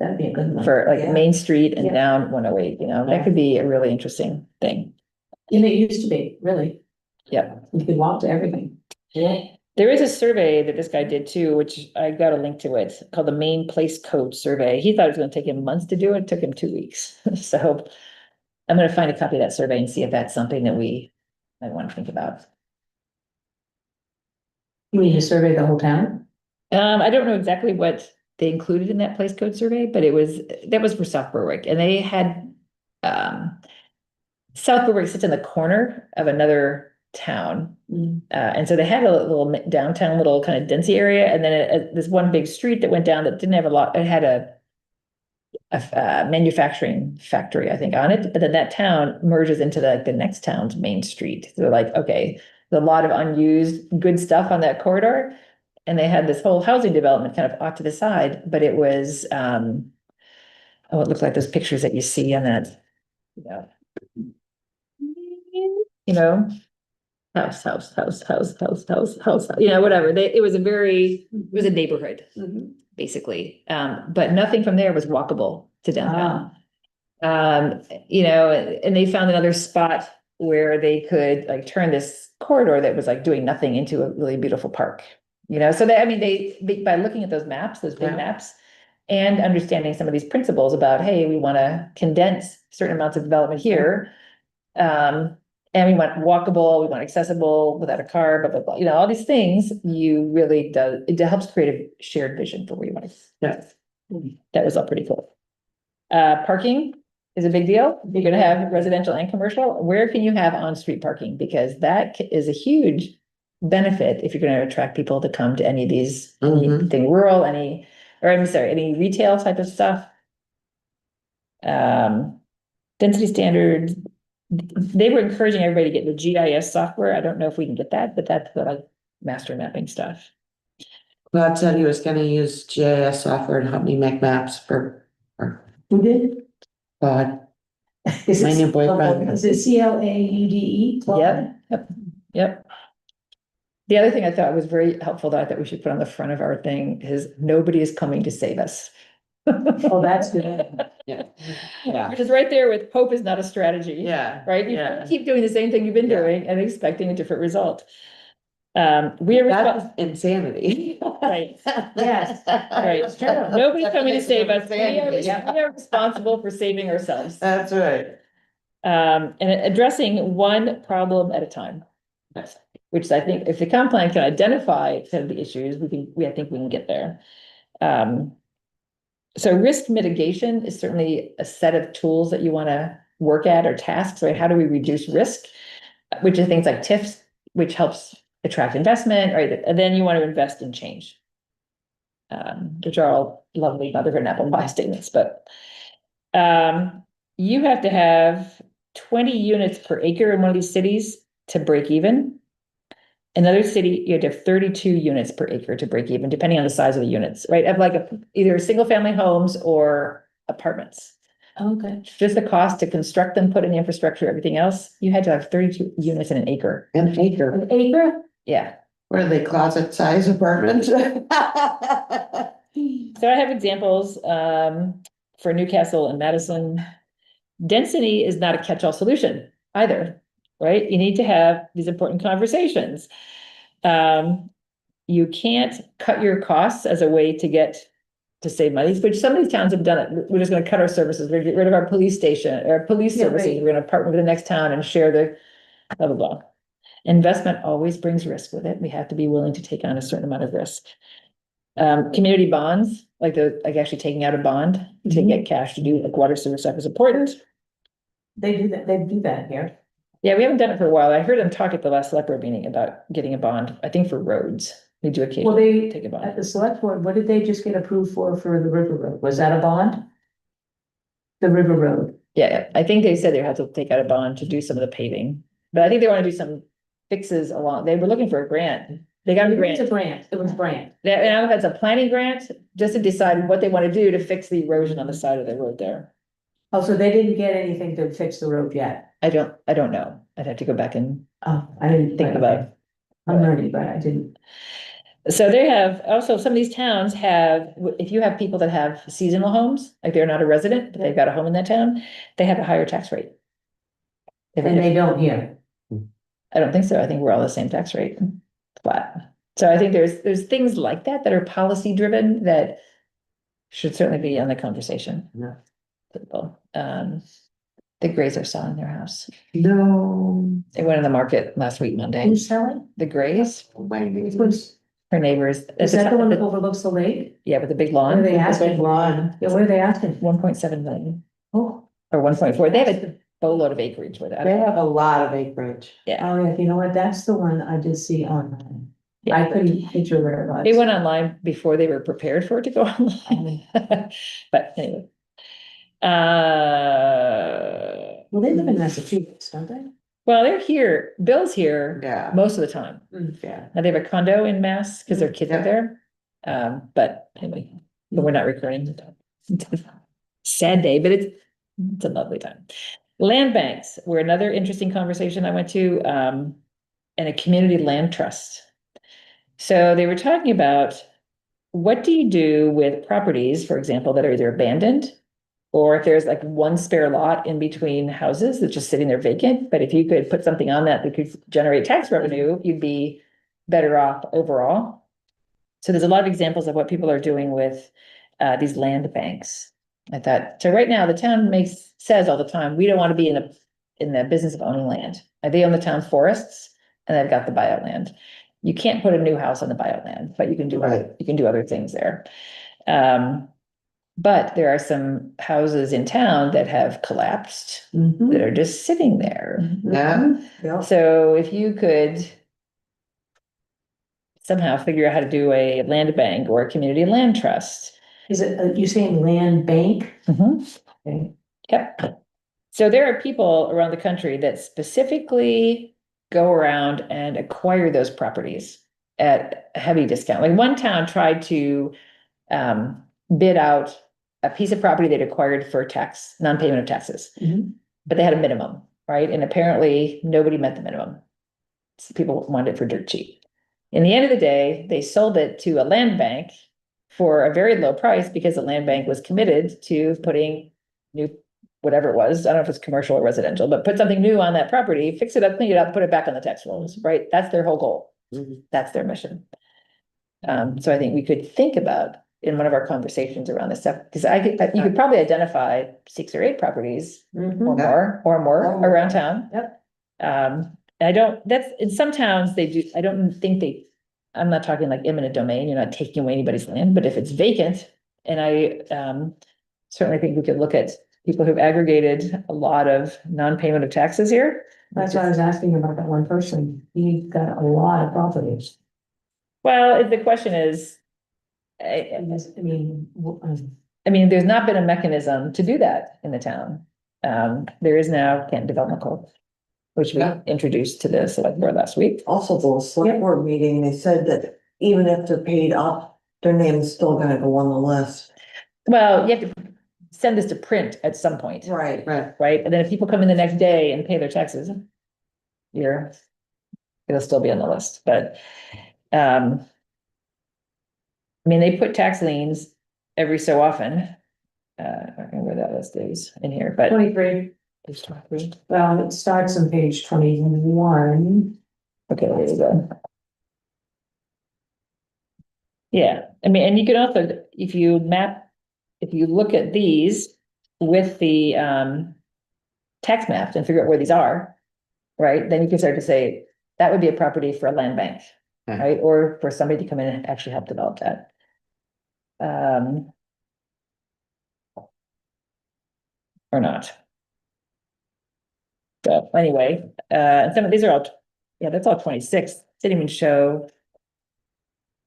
That'd be a good one. for like Yeah. Main Street and Yeah. down 108, that could be a really interesting thing. And it used to be, really, Yeah. you could walk to everything. Yeah. There is a survey that this guy did too, which I got a link to it, called the Maine Place Code Survey. He thought it was going to take him months to do it. It took him 2 weeks. So I'm going to find a copy of that survey and see if that's something that I want to think about. You mean to survey the whole town? I don't know exactly what they included in that place code survey, but that was for South Berwick, and they had, South Berwick sits in the corner of another town. And so they had a little downtown, little kind of densey area, and then this one big street that went down that didn't have a lot. It had a manufacturing factory, I think, on it. But then that town merges into the next town's main street. So they're like, okay, there's a lot of unused good stuff on that corridor, and they had this whole housing development kind of off to the side. But it was, it looked like those pictures that you see on that, house, whatever. It was a neighborhood, basically. But nothing from there was walkable to downtown. And they found another spot where they could like turn this corridor that was like doing nothing into a really beautiful park. So they by looking at those maps, those big maps, and understanding some of these principles about, hey, we want to condense certain amounts of development here. And we want walkable, we want accessible without a car, blah, blah, blah, all these things, it helps create a shared vision for where you want to. Yeah. That was all pretty cool. Parking is a big deal. You're gonna have residential and commercial. Where can you have on-street parking? Because that is a huge benefit if you're gonna attract people to come to any of these, anything rural, any retail type of stuff. Density standards. They were encouraging everybody to get the GIS software. I don't know if we can get that, but that's the master mapping stuff. Claude said he was gonna use GIS software to help me make maps for Who did? Claude. Is My it- new boyfriend. Is it CLAUDE? Yep. The other thing I thought was very helpful that I thought we should put on the front of our thing is nobody is coming to save us. Oh, that's good. Yeah. Which is right there with hope is not a strategy. Yeah. Right? You Yeah. keep doing the same thing you've been Yeah. doing and expecting a different result. We are That's insanity. right. Yes. Right. It's true. Nobody's coming to save us. We Insanity. are responsible for saving ourselves. That's right. And addressing one problem at a time. Which I think if the comp plan can identify some of the issues, I think we can get there. So So risk mitigation is certainly a set of tools that you want to work at, or tasks, right? How do we reduce risk? Which are things like TIFs, which helps attract investment, right? And then you want to invest in change. Which are all lovely motherhood and apple pie statements, but you have to have 20 units per acre in one of these cities to break even. Another city, you have to have 32 units per acre to break even, depending on the size of the units, right? Of like either single family homes or apartments. Okay. Just the cost to construct them, put in the infrastructure, everything else, you had to have 32 units in an acre. An acre, An acre? Yeah. what are they, closet size apartments? So I have examples for Newcastle and Madison. Density is not a catch-all solution either, right? You need to have these important conversations. You can't cut your costs as a way to save money, which some of these towns have done it. We're just gonna cut our services, we're gonna get rid of our police station, or police Yeah, services, right. we're gonna partner with the next town and share the blah, blah, blah. Investment always brings risk with it. We have to be willing to take on a certain amount of risk. Community bonds, like actually taking out a bond to get cash to do like water sewer stuff is important. They do that here. Yeah, we haven't done it for a while. I heard them talk at the last select board meeting about getting a bond, I think for roads. We do Well, occasionally take a at bond. the select board, what did they just get approved for the River Road? Was that a bond? The River Road. Yeah, I think they said they had to take out a bond to do some of the paving, but I think they want to do some fixes along, they were looking for a grant. They got a It was a grant. grant, it was grant. They now has a planning grant just to decide what they want to do to fix the erosion on the side of the road there. Oh, so they didn't get anything to fix the road yet? I don't know. I'd have to go back and Oh, I didn't think about. I'm learning, but I didn't. So they have, also some of these towns have, if you have people that have seasonal homes, like they're not a resident, but they've got a home in that town, they have a higher tax rate. And they don't here. I don't think so. I think we're all the same tax rate, flat. So I think there's things like that are policy driven that should certainly be on the conversation. Yeah. People, the Grays are selling their house. No. They went in the market last week, Monday. Who's selling? The Grays, Who's, her neighbors. is that the one that overlooks the lake? Yeah, with the big What are lawn, they Big asking? lawn. Yeah, what are they asking? 1.7 million Oh, or 1.4. They have a boatload of acreage with They that. have a lot of acreage. Yeah, oh, yeah, you know what? That's the one I did see online. I yeah. couldn't picture where it was. They went online before they were prepared for it to go online. But anyway. Well, they live in Massachusetts, don't they? Well, they're here, Bill's here Yeah. most of the time. Yeah. Now they have a condo in Mass because their kids are there. But anyway, but we're not recording. Sad day, but it's a lovely time. Land banks were another interesting conversation I went to, and a community land trust. So they were talking about, what do you do with properties, for example, that are either abandoned, or if there's like one spare lot in between houses that's just sitting there vacant, but if you could put something on that could generate tax revenue, you'd be better off overall. So there's a lot of examples of what people are doing with these land banks. I thought, so right now the town says all the time, we don't want to be in the business of owning land. They own the town forests and they've got the buyout land. You can't put a new house on the buyout land, but you can do Right. other things there. But there are some houses in town that have collapsed, that are just sitting there. Yeah. Yeah. So if you could somehow figure out how to do a land bank or a community land trust. Is it, you saying land bank? Okay. Yep. So there are people around the country that specifically go around and acquire those properties at a heavy discount. Like one town tried to bid out a piece of property they'd acquired for non-payment of taxes, but they had a minimum, right? And apparently nobody met the minimum. So people wanted it for dirt cheap. In the end of the day, they sold it to a land bank for a very low price because the land bank was committed to putting new, whatever it was, I don't know if it's commercial or residential, but put something new on that property, fix it up, clean it up, put it back on the tax rolls, right? That's their whole goal. That's their mission. So I think we could think about in one of our conversations around this stuff, because you could probably identify 6 or 8 properties or more around town. Yep. That's in some towns they do, I don't think I'm not talking like eminent domain, you're not taking away anybody's land, but if it's vacant, And I, certainly think we could look at people who've aggregated a lot of non-payment of taxes here. That's why I was asking about that one person. He got a lot of properties. Well, the question is, I mean, there's not been a mechanism to do that in the town. There is now Canton Development Corp, which we Yeah. introduced to the select board last week. Also, the select board meeting, they said that even if they're paid up, their name is still gonna go on the list. Well, you have to send this to print at some point, Right. Right. right? And then if people come in the next day and pay their taxes, it'll still be on the list, but, I mean, they put tax liens every so often. I don't remember where that list is in here, but. 23, Page 23. well, it starts on page 21. Okay, there you go. Yeah, I mean, and you can also, if you look at these with the tax maps and figure out where these are, right, then you can start to say, that would be a property for a land bank, Hmm. right, or for somebody to come in and actually help develop that. Or not. So anyway, some of these are all, yeah, that's all 26, didn't even show.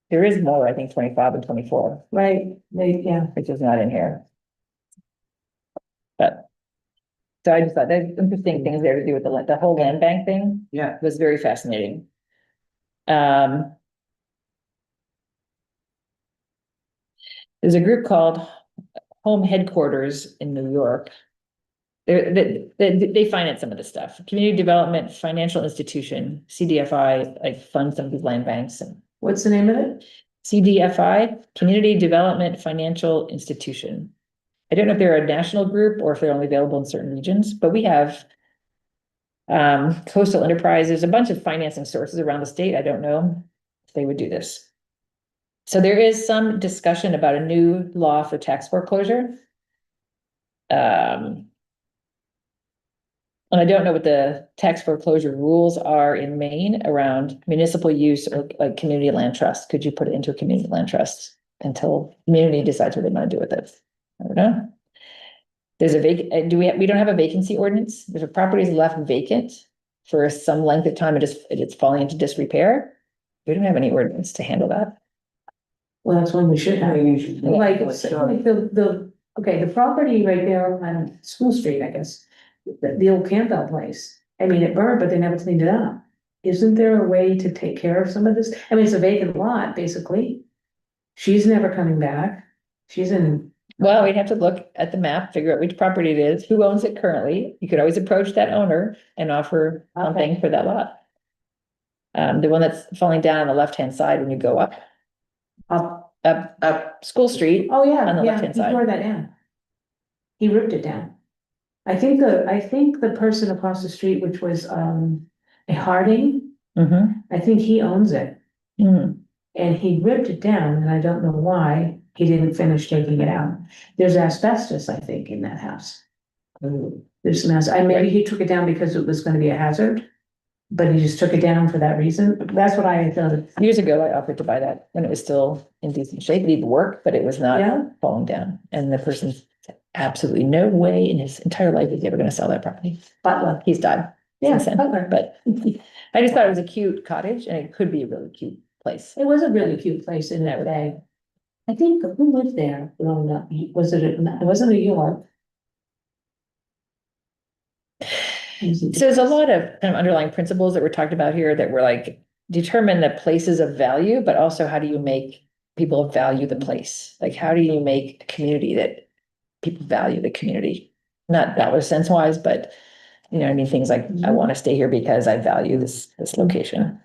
There is more, I think, 25 and 24, Right, yeah. which is not in here. But. So I just thought there's interesting things there to do with the whole land bank thing Yeah. was very fascinating. There's a group called Home Headquarters in New York. They finance some of this stuff. Community Development Financial Institution, CDFI, like funds some of these land banks. And What's the name of it? CDFI, Community Development Financial Institution. I don't know if they're a national group or if they're only available in certain regions, but we have coastal enterprises, a bunch of financing sources around the state. I don't know if they would do this. So there is some discussion about a new law for tax foreclosure. And I don't know what the tax foreclosure rules are in Maine around municipal use or like community land trust. Could you put it into a community land trust until community decides what they want to do with it? I don't know. There's a we don't have a vacancy ordinance. If a property is left vacant for some length of time, it's falling into disrepair. We don't have any ordinance to handle that. Well, that's one we should have. Like, the property right there on School Street, I guess, the old Campbell place. I mean, it burned, but they never cleaned it up. Isn't there a way to take care of some of this? I mean, it's a vacant lot, basically. She's never coming back. She's in. Well, we'd have to look at the map, figure out which property it is, who owns it currently. You could always approach that owner and offer something for that lot. The one that's falling down on the left-hand side when you go up School Street. Oh, yeah, On the yeah, left-hand he side. tore that down. He ripped it down. I think the person across the street, which was, a Harding, I think he owns it. Mhm. And he ripped it down, and I don't know why he didn't finish taking it out. There's asbestos, I think, in that house. There's some, maybe he took it down because it was gonna be a hazard. But he just took it down for that reason. That's what I thought. Years ago, I offered to buy that when it was still in decent shape. It needed work, but it was not Yeah. falling down. And the person said, absolutely no way in his entire life is he ever gonna sell that property. Butler. He's died Yeah, since then, Butler. but I just thought it was a cute cottage and it could be a really cute place. It was a really cute place in that day. I think, who lived there growing up? Was it wasn't New York? So there's a lot of kind of underlying principles that were talked about here that were like, determine the places of value, but also how do you make people value the place? Like, how do you make a community that people value the community? Not dollar sense wise, but you know what I mean, things like, I want to stay here because I value this location.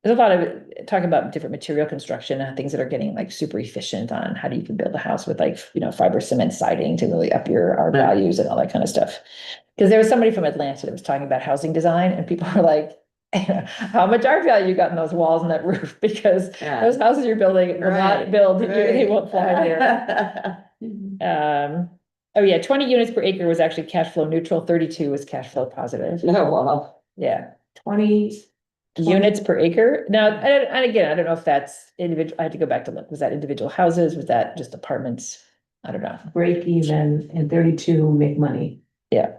There's a lot of talk about different material construction and things that are getting like super efficient on how do you can build a house with like, you know, fiber cement siding to really up our values and all that kind of stuff. Because there was somebody from Atlanta that was talking about housing design and people were like, how much art value you got in those walls and that roof? Because those houses you're building will not build, they won't fly there. Oh yeah, 20 units per acre was actually cash flow neutral, 32 was cash flow positive. No, wow. Yeah. 20 units per acre. Now, and again, I don't know if that's individual, I had to go back to look, was that individual houses, was that just apartments? I don't know, break even and 32 make money. yeah.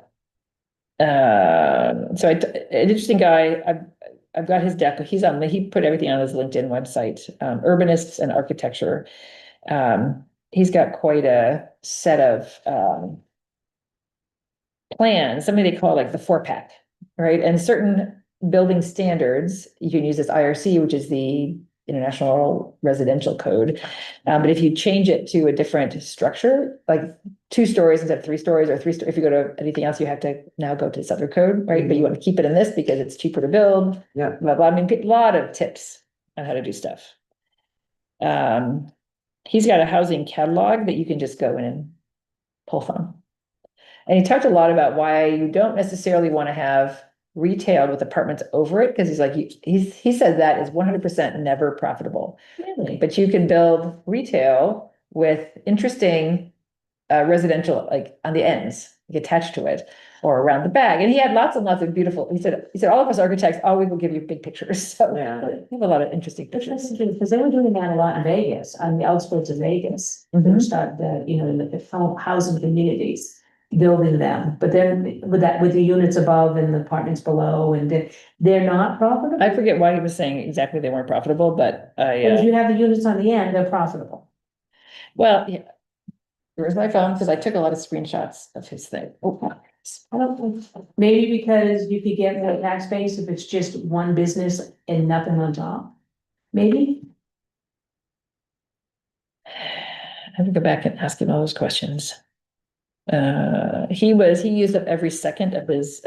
So an interesting guy, I've got his deck, he put everything on his LinkedIn website, urbanists and architecture. He's got quite a set of, plans, something they call like the 4-pack, right? And certain building standards, you can use this IRC, which is the International Residential Code. But if you change it to a different structure, like 2 stories instead of 3 stories, or if you go to anything else, you have to now go to this other code, right? But you want to keep it in this because it's cheaper to build. Yeah. Blah, blah. I mean, a lot of tips on how to do stuff. He's got a housing catalog that you can just go in and pull from. And he talked a lot about why you don't necessarily want to have retail with apartments over it, because he's like, he said that is 100% never profitable. Really? But you can build retail with interesting residential, like on the ends, like attached to it, or around the back. And he had lots and lots of beautiful, he said all of us architects always will give you big pictures. So Yeah. we have a lot of interesting pictures. Because they were doing that a lot in Vegas, on the outskirts of Vegas. They Mhm. would start the housing communities, building them, but then with the units above and the apartments below, and they're not profitable. I forget why he was saying exactly they weren't profitable, but But if you have the units on the end, they're profitable. well, yeah. Where's my phone? Because I took a lot of screenshots of his thing. Oh, I don't, maybe because you could get more tax base if it's just one business and nothing on top, maybe. I have to go back and ask him all those questions. He used up every second of his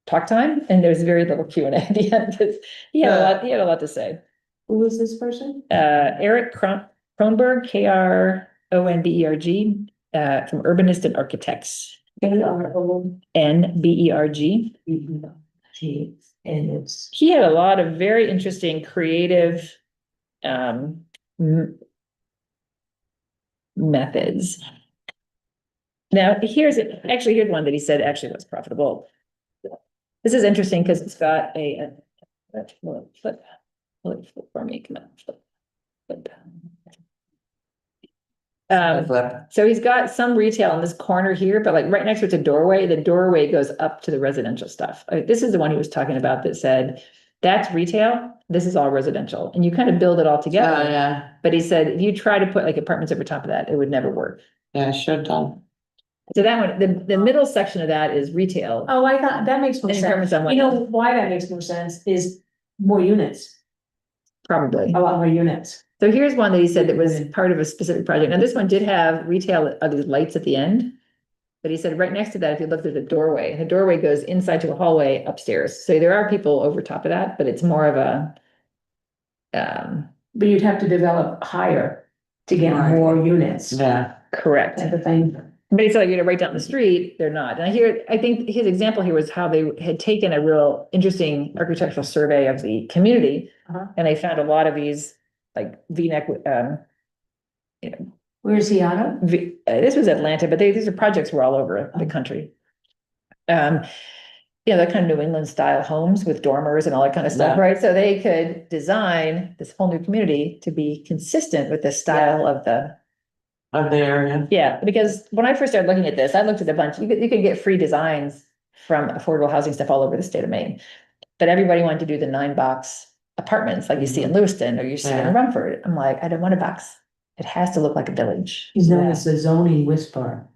talk time, and there's very little Q&A at the end, because he had a lot to say. Who was this person? Eric Kronberg, Kronberg, from Urbanist and Architects, NBERG. Gee, and it's. He had a lot of very interesting, creative methods. Now, here's one that he said actually was profitable. This is interesting because it's got flip for me, come on, flip. So he's got some retail in this corner here, but like right next to it's a doorway, the doorway goes up to the residential stuff. This is the one he was talking about that said, that's retail, this is all residential, and you kind of build it all together. Yeah, But he said, if you try to put like apartments over top of that, it would never work. yeah, should have done. So that one, the middle section of that is retail. Oh, I thought, that makes more And sense. apartments on one You know end. why that makes more sense is more units, Probably. a lot more units. So here's one that he said that was part of a specific project. Now, this one did have retail of these lights at the end. But he said right next to that, if you look at the doorway goes inside to a hallway upstairs. So there are people over top of that, but it's more of a. But you'd have to develop higher to get Right. more units. Yeah. Correct. Type of thing. But he said, right down the street, they're not. And I think his example here was how they had taken a real interesting architectural survey of the community. Uh-huh. And they found a lot of these like V-neck, Where's he out of? this was Atlanta, but these are projects were all over the country. That kind of New England style homes with dormers and all that kind of stuff, Yeah. right? So they could design this whole new community to be consistent with the style of the. Of the area. Yeah, because when I first started looking at this, I looked at a bunch, you could get free designs from affordable housing stuff all over the state of Maine. But everybody wanted to do the 9-box apartments like you see in Lewiston or you see in Rumford. I'm like, I don't want a box. It has to look like a village. He's known as the zoning whisperer.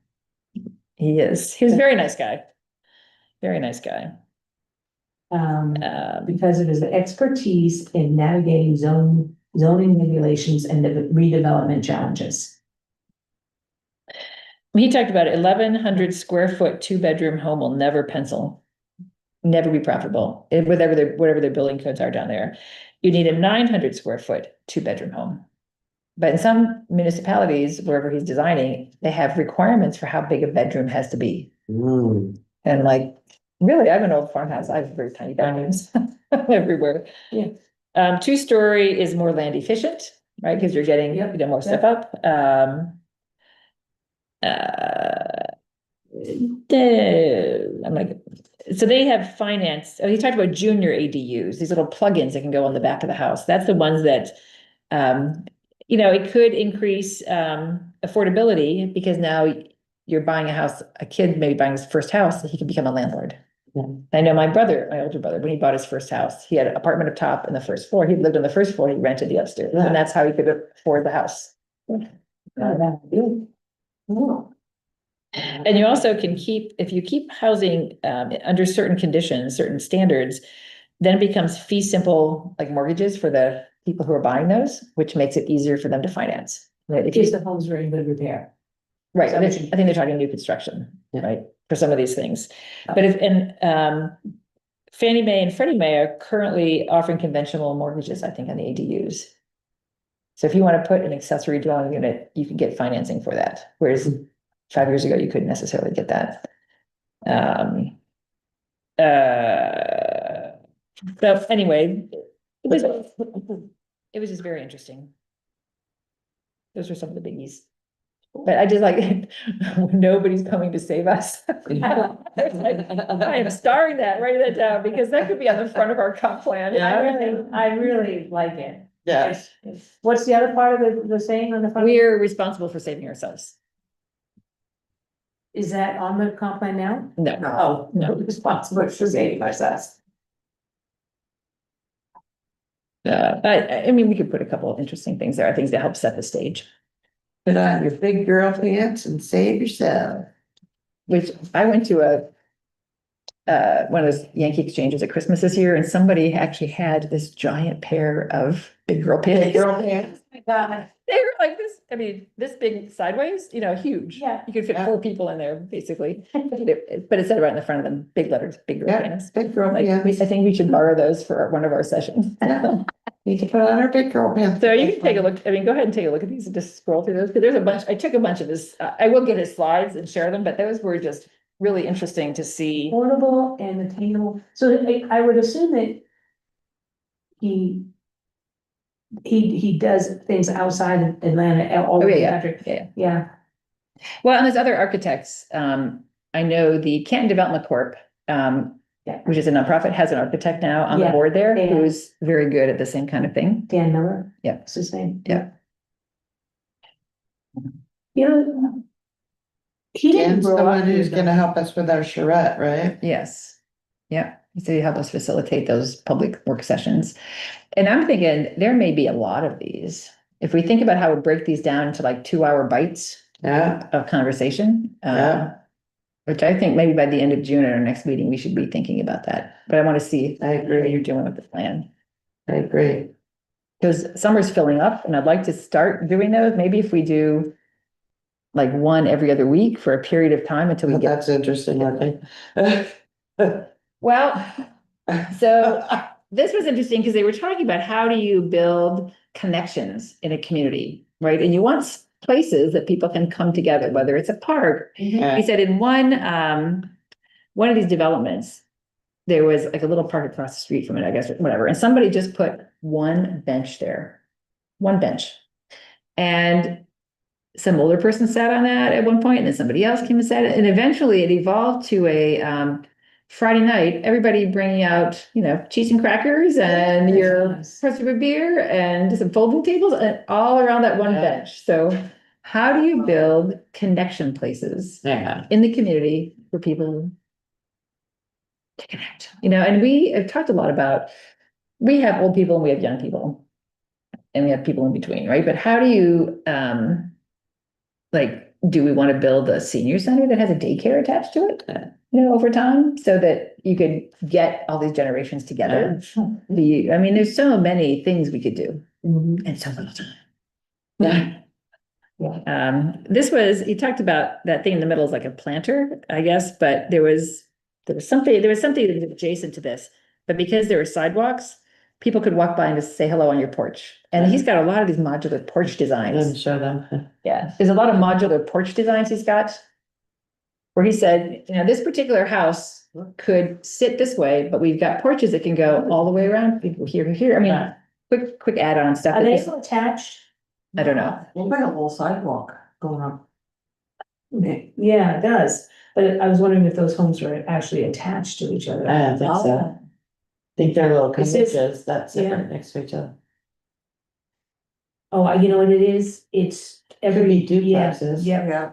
He is. He was a very nice guy. Very nice guy. Because of his expertise in navigating zoning regulations and the redevelopment challenges. He talked about 1,100 square foot, 2-bedroom home will never pencil, never be profitable, whatever their building codes are down there. You need a 900 square foot, 2-bedroom home. But in some municipalities, wherever he's designing, they have requirements for how big a bedroom has to be. Mm. And like, really, I have an old farmhouse. I have very tiny bedrooms everywhere. Yeah. 2-story is more land efficient, right? Because you're getting, more stuff up. I'm like, so they have finance, he talked about junior ADUs, these little plugins that can go on the back of the house. That's the ones that, it could increase, affordability because now you're buying a house, a kid maybe buying his first house, he can become a landlord. Yeah. I know my older brother, when he bought his first house, he had an apartment up top and the first floor, he lived on the first floor, he rented the upstairs, Yeah. and that's how he could afford the house. And you also can keep, if you keep housing under certain conditions, certain standards, then it becomes fee simple, like mortgages for the people who are buying those, which makes it easier for them to finance. Right? If If you, the home's very good repair. right, Is that I what you- think they're talking new construction, Yeah. right, for some of these things. But if, Fannie Mae and Freddie Mae are currently offering conventional mortgages, I think, on the ADUs. So if you want to put an accessory dwelling unit, you can get financing for that, whereas 5 years ago, you couldn't necessarily get that. So anyway, it was just very interesting. Those were some of the biggies. But I just like, nobody's coming to save us. I am starring that, write that down, because that could be on the front of our comp plan. I really like it. Yes. What's the other part of the saying on the front? We're responsible for saving ourselves. Is that on the comp plan now? No, Oh, no, responsible for saving ourselves. I mean, we could put a couple of interesting things there, things to help set the stage. Put on your big girl pants and save yourself. Which I went to one of those Yankee exchanges at Christmas this year, and somebody actually had this giant pair of big girl pants. Big girl pants. Oh my God. They were like this, I mean, this big sideways, huge. Yeah. You could fit Yeah. 4 people in there, basically. But it said right in the front of them, big letters, big girl Yeah, pants. big girl Like, I pants. think we should borrow those for one of our sessions. Yeah. Need to put on our big girl pants. So you can take a look, I mean, go ahead and take a look at these and just scroll through those, because there's a bunch, I took a bunch of this, I will get his slides and share them, but those were just really interesting to see. Affordable and attainable, so I would assume that he does things outside of Atlanta, all over the country. Yeah. Well, and there's other architects, I know the Canton Development Corp, Yeah. which is a nonprofit, has an architect now on the Yeah, board there, yeah. who's very good at the same kind of thing. Dan Miller. Yeah. What's his name? Yeah. You know. He didn't Dan's the grow one up. who's here, gonna help us with our charrette, right? Yes. Yeah. He said he'd help us facilitate those public work sessions. And I'm thinking there may be a lot of these. If we think about how we break these down into like 2-hour bites Yeah, of conversation. Yeah. Which I think maybe by the end of June at our next meeting, we should be thinking about that. But I want to see I what agree. you're doing with the plan. I agree. Because summer's filling up and I'd like to start doing those. Maybe if we do like one every other week for a period of time until we Well, get. that's interesting, I think. Well, so this was interesting because they were talking about how do you build connections in a community, right? And you want places that people can come together, whether it's a park. He said in one of these developments, there was like a little park across the street from it, I guess, or whatever, and somebody just put one bench there, one bench. And some older person sat on that at one point, and then somebody else came and sat it, and eventually it evolved to a Friday night, everybody bringing out, cheese and crackers and your Nice. press of a beer and some folding tables and all around that one Yeah. bench. So how do you build connection places Yeah, in the community for people to connect? And we have talked a lot about, we have old people and we have young people and we have people in between, right? But how do you, do we want to build a senior center that has a daycare attached to it? Over time, so that you could get all these generations together. There's so many things we could do Mhm. and so little time. yeah. He talked about that thing in the middle is like a planter, I guess, but there was something that was adjacent to this, but because there were sidewalks, people could walk by and just say hello on your porch. And he's got a lot of these modular porch Let designs. me show them. Yeah, there's a lot of modular porch designs he's got. Where he said, this particular house could sit this way, but we've got porches that can go all the way around, people here to here. I mean, quick add-on stuff. Are they attached? I don't know. Look like a little sidewalk going up. Yeah, it does. But I was wondering if those homes are actually attached to each other. I don't think so. Oh. Think they're little It says- cottages that sit yeah. right next to each other. Oh, you know what it is? It's every, be yeah, duplexes. yeah. Yeah.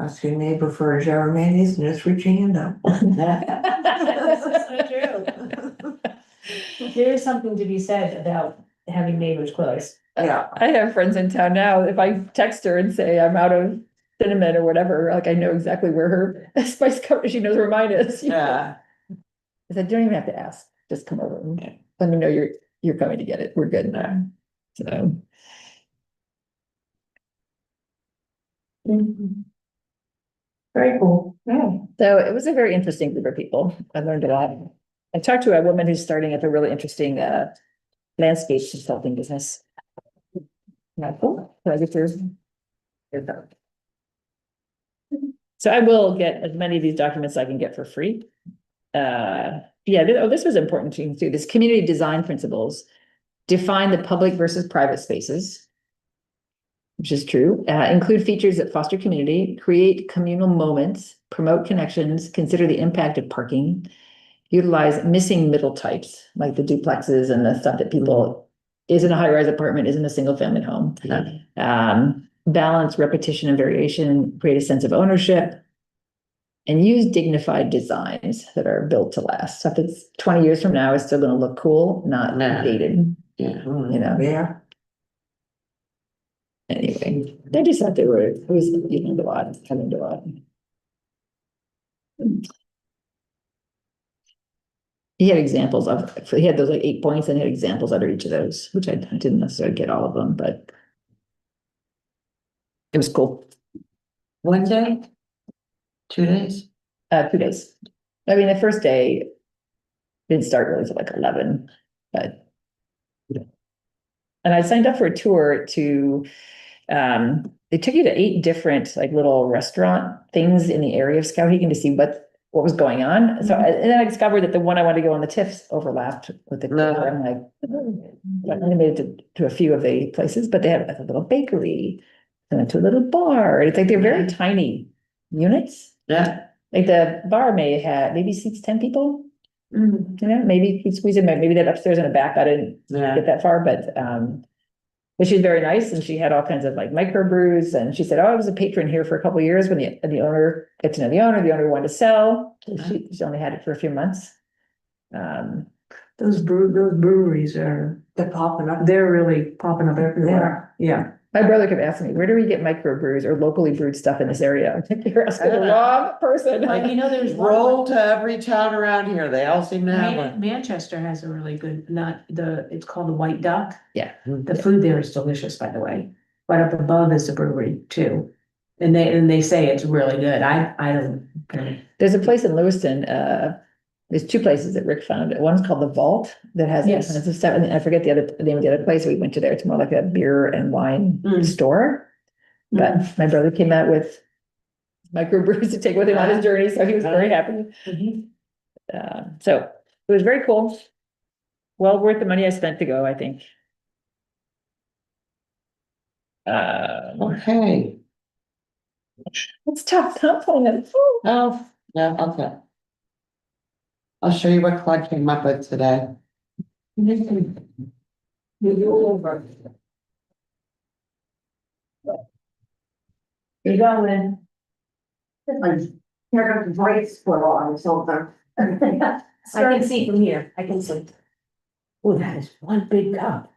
Ask your neighbor for a jar of mayonnaise and just reach your hand out. This is so true. There is something to be said about having neighbors close. Yeah, I have friends in town now, if I text her and say I'm out of cinnamon or whatever, like I know exactly where her spice cover, she knows where mine is. Yeah. I said, don't even have to ask, just come over and let me know you're coming to get it, we're good now. So. Very cool. yeah, So it was a very interesting group of people. I learned a lot. I talked to a woman who's starting up a really interesting landscape consulting business. Not cool. So I get yours. So I will get as many of these documents I can get for free. This was important to me too. This community design principles define the public versus private spaces. Which is true, include features that foster community, create communal moments, promote connections, consider the impact of parking. Utilize missing middle types, like the duplexes and the stuff that people is in a high-rise apartment, is in a single-family home. Balance repetition and variation, create a sense of ownership. And use dignified designs that are built to last. So if it's 20 years from now, it's still gonna look cool, not Yeah. dated, Yeah. you know? yeah. Anyway, I just thought it was, you know, a lot, I learned a lot. He had examples of, he had those like 8 points and had examples under each of those, which I didn't necessarily get all of them, but. It was cool. One day? 2 days? 2 days. I mean, the first day didn't start really till like 11, but. And I signed up for a tour to, they took you to 8 different like little restaurant things in the area of Skowhegan to see what was going on. So, and then I discovered that the one I wanted to go on the TIFs overlapped with the, No. I'm like, I only made it to a few of the places, but they have a little bakery and to a little bar. It's like they're very tiny units. Yeah. Like the bar maybe seats 10 people. You know, maybe you could squeeze in, maybe that upstairs in the back, I didn't Yeah. get that far, but she's very nice and she had all kinds of like microbrews and she said, oh, I was a patron here for a couple of years when the owner, got to know the owner wanted to sell. She only had it for a few months. Those breweries are, They're popping up. they're really popping up everywhere. Yeah. My brother kept asking me, where do we get microbrews or locally brewed stuff in this area? I think you're asking the wrong person. Like, you know, there's Roll to every town around here. They all seem to have one. Manchester has a really good, it's called the White Duck. Yeah. The food there is delicious, by the way. Right up above is the brewery too. And they say it's really good. I don't. There's a place in Lewiston, there's 2 places that Rick found. One's called the Vault that has all Yes. kinds of stuff, and I forget the name of the other place. We went to there. It's more like a beer and wine store. But my brother came out with microbrews to take with him on his journey, so he was very happy. So it was very cool. Well worth the money I spent to go, I think. Okay. It's tough, not pulling it. Oh, yeah, okay. I'll show you what Claude came up with today. You going? Here comes the bright squirrel on something. I can see from here. I can see. Oh, that is one big cup.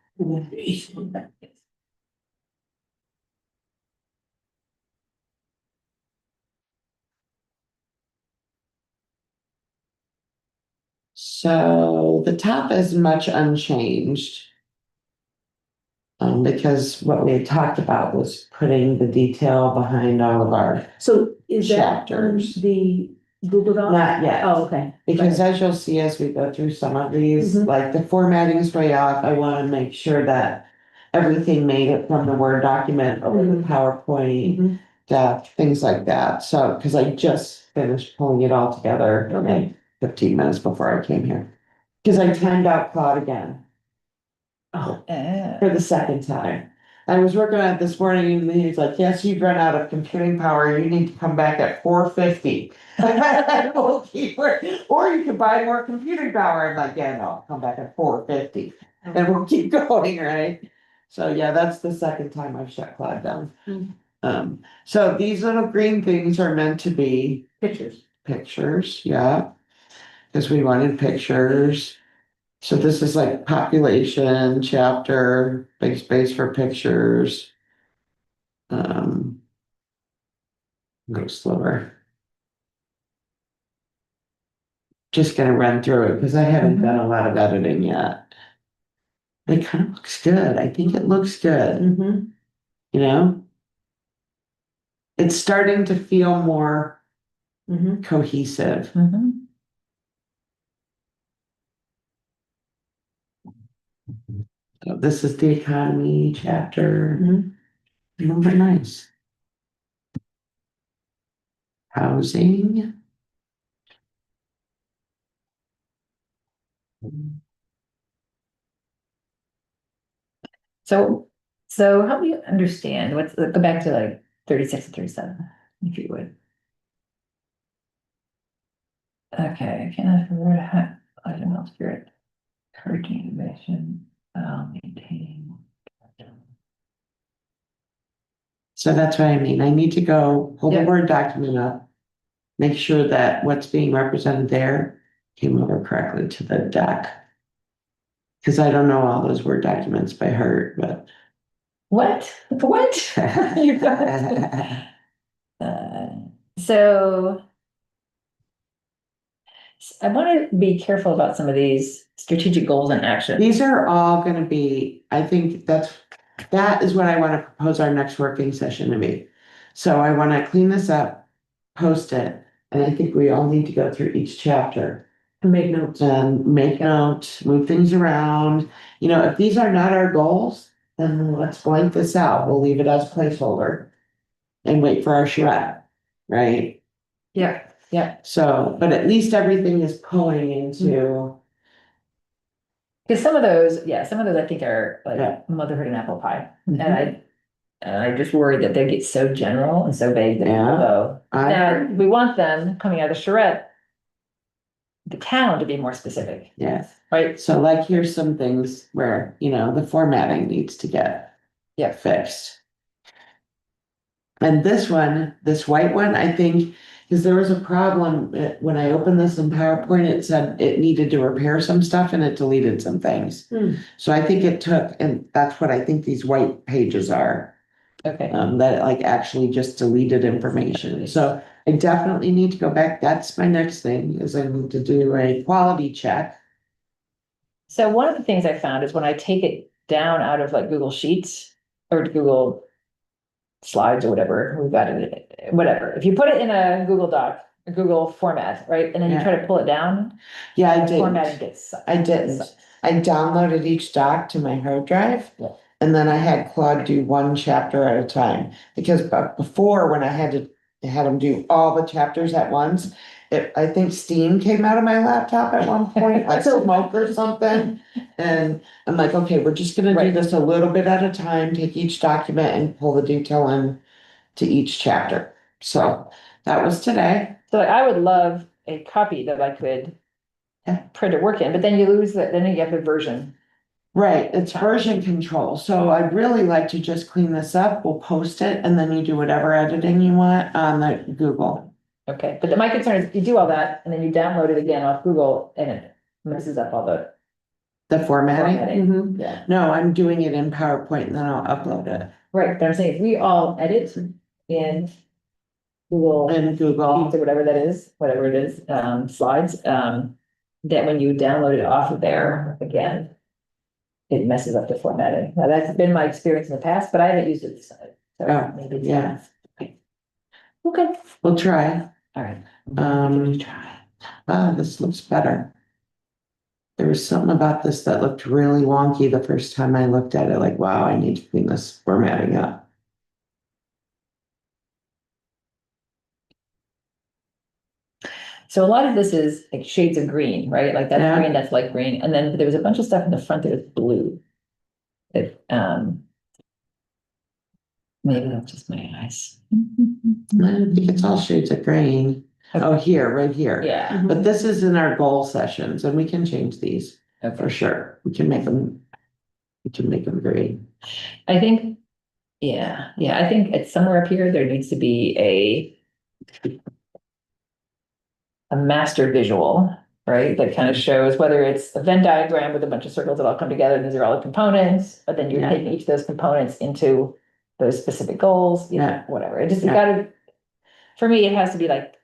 So the top is much unchanged. Because what we had talked about was putting the detail behind all of our, So is that on Chapters. the Google Doc? not yet. Oh, okay. Because as you'll see as we go through some of these, Mhm. like the formatting's way off, I wanna make sure that everything made it from the Word document over the Mhm. PowerPoint, Mhm. things like that. So, cause I just finished pulling it all together Okay. like 15 minutes before I came here. Cause I timed out Claude again Oh, for the second time. I was working on it this morning and he's like, yes, you've run out of computing power. You need to come back at 450. Or you can buy more computing power. I'm like, yeah, no, I'll come back at 450 and we'll keep going, right? So yeah, that's the second time I've shut Cloud down. So these little green things are meant to be pictures, yeah. Because we wanted pictures. So this is like population, chapter, big space for pictures. Go slower. Just gonna run through it because I haven't done a lot of editing yet. It kind of looks good. I think it looks good, you know? It's starting to feel more cohesive. Mhm. So this is the economy chapter. Number nice. Housing. So help me understand, go back to like 36 and 37, if you would. Okay, I cannot afford I don't know, spirit, encouraging innovation, maintaining. So that's what I mean. I need to go pull the Yeah. Word document up. Make sure that what's being represented there came over correctly to the deck. Because I don't know all those Word documents by heart, but. What? You got so I want to be careful about some of these strategic goals and action. These are all gonna be, I think that is what I want to propose our next working session to be. So I want to clean this up, post it, and I think we all need to go through each chapter. And make notes. And make notes, move things around. You know, if these are not our goals, then let's blank this out. We'll leave it as placeholder. And wait for our charrette, right? Yeah, yeah. So, but at least everything is pulling into, Because some of those I think are Yeah. like motherhood and apple pie. Mhm. And I just worry that they get so general and so vague that Yeah. people go. I Now, agree. we want them coming out of the charrette, the town to be more specific, Yes. right? So like, here's some things where, you know, the formatting needs to get Yeah. fixed. And this one, this white one, I think, because there was a problem when I opened this in PowerPoint, it said it needed to repair some stuff and it deleted some things. So I think it took, and that's what I think these white pages are. Okay. That it like actually just deleted information. So I definitely need to go back. That's my next thing, is I need to do a quality check. So one of the things I found is when I take it down out of like Google Sheets or Google Slides or whatever, we've got it, whatever. If you put it in a Google Doc, a Google format, right? And then you Yeah. try to pull it down. Yeah, I the Formatting did. gets. I didn't. I downloaded each doc to my hard drive. Yeah. And then I had Claude do one chapter at a time, because before, when I had him do all the chapters at once, I think steam came out of my laptop at one point, like smoke or something. And I'm like, okay, we're just gonna do Right. this a little bit at a time, take each document and pull the detail in to each chapter. So that was today. So like, I would love a copy that I could Yeah. print or work in, but then you lose that, then you have the version. Right, it's version control, so I'd really like to just clean this up, we'll post it, and then you do whatever editing you want on the Google. Okay, but my concern is you do all that and then you download it again off Google and it messes up all the The formatting? formatting. Yeah, No, I'm doing it in PowerPoint and then I'll upload it right, but I'm saying if we all edit in Google in Google. Sheets or whatever that is, whatever it is, slides, that when you download it off of there again, it messes up the formatting. Now, that's been my experience in the past, but I haven't used it this time. So Oh, maybe it's yeah. okay, We'll try. all right. This looks better. There was something about this that looked really wonky the first time I looked at it, like, wow, I need to clean this formatting up. So a lot of this is like shades of green, right? Like that's Yeah. green, that's light green. And then there was a bunch of stuff in the front that was blue. That, Maybe that's just my eyes. I think it's all shades of green. Oh, here, right here. Yeah, But this is in our goal sessions and we can change these for okay. sure. We can make them green. I think, yeah, I think it's somewhere up here, there needs to be a master visual, right? That kind of shows whether it's a Venn diagram with a bunch of circles that all come together, and these are all the components, but then you're Yeah. taking each of those components into those specific goals, Yeah. whatever. It just, you Yeah. gotta, for me, it has to be like,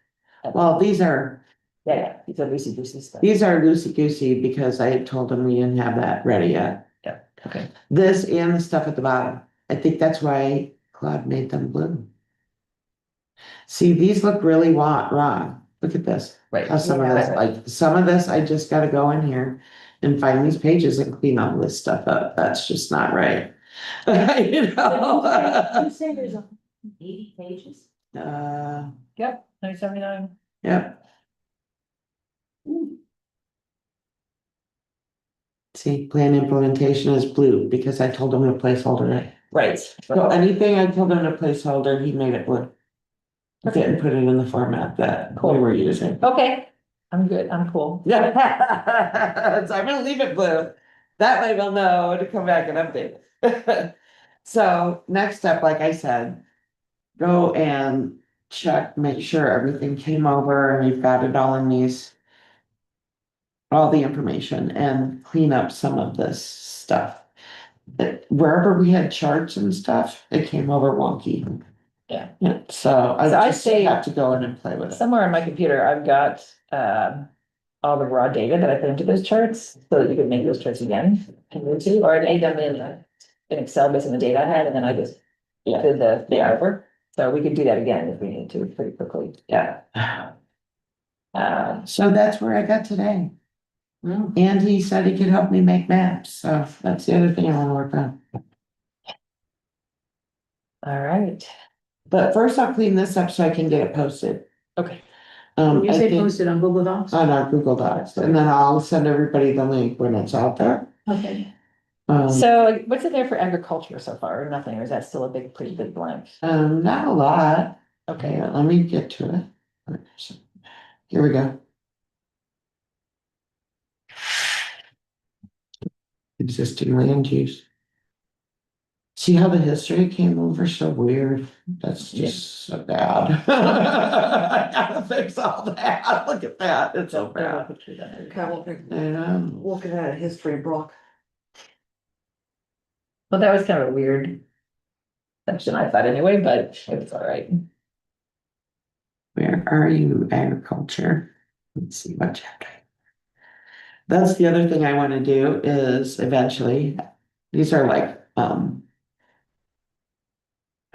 Well, these are these are loosey goosey stuff. loosey goosey because I had told them we didn't have that ready yet. Yeah, okay. This and the stuff at the bottom. I think that's why Claude made them blue. See, these look really wrong. Look at this. Right. How some of this, like, some of this, I just gotta go in here and find these pages and clean all this stuff up. That's just not right. You know? You say there's 80 pages? Yep, 979. Yep. See, plan implementation is blue because I told him to placeholder it. Right. So anything I told him to placeholder, he made it blue. He didn't put it in the format that we were using. Okay, I'm good, I'm cool. Yeah, so I'm gonna leave it blue. That way we'll know to come back and update it. So next step, like I said, go and check, make sure everything came over and you've got it all in these. All the information and clean up some of this stuff. Wherever we had charts and stuff, it came over wonky. Yeah. Yeah, so I So I just say- have to go in and play with it. Somewhere on my computer, I've got all the raw data that I put into those charts, so that you can make those charts again. Or I made them in an Excel based on the data I had, and then I just did the over. So we could do that again if we need to pretty quickly. Yeah. Uh, So that's where I got today. Oh. And he said he could help me make maps, so that's the other thing I wanna work on. all right, But first I'll clean this up so I can get it posted. okay, When you I say think posted on Google Docs? on our Google Docs, and then I'll send everybody the link when it's out there. Okay. so like, what's in there for agriculture so far, or nothing, or is that still a pretty big blank? Not a lot. Okay, Okay, let me get to it. Here we go. Existing land use. See how the history came over so weird? That's just so bad. I gotta fix all that. Look at that. It's so bad. Okay, well, And looking at a history book. well, that was kind of a weird section, I thought anyway, but it was all right. where are you, agriculture? Let's see what chapter. That's the other thing I want to do is eventually, these are like, I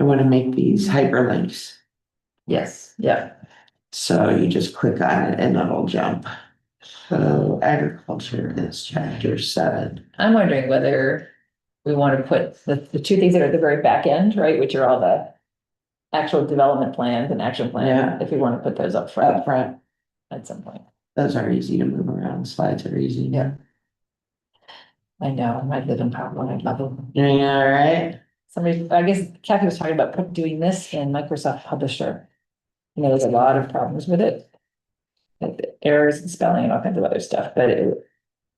want to make these hyperlinks. Yes, yeah, So you just click on it and it'll jump. So agriculture is chapter 7. I'm wondering whether we want to put the two things that are at the very back end, right, which are all the actual development plans and action Yeah. plan, if we want to put those up Up front front, at some point. those are easy to move around. Slides are easy. Yeah. I know, I might live in PowerPoint, I love them. Doing all right. Somebody, I guess Kathy was talking about doing this in Microsoft Publisher. You know, there's a lot of problems with it. Like errors and spelling and all kinds of other stuff, but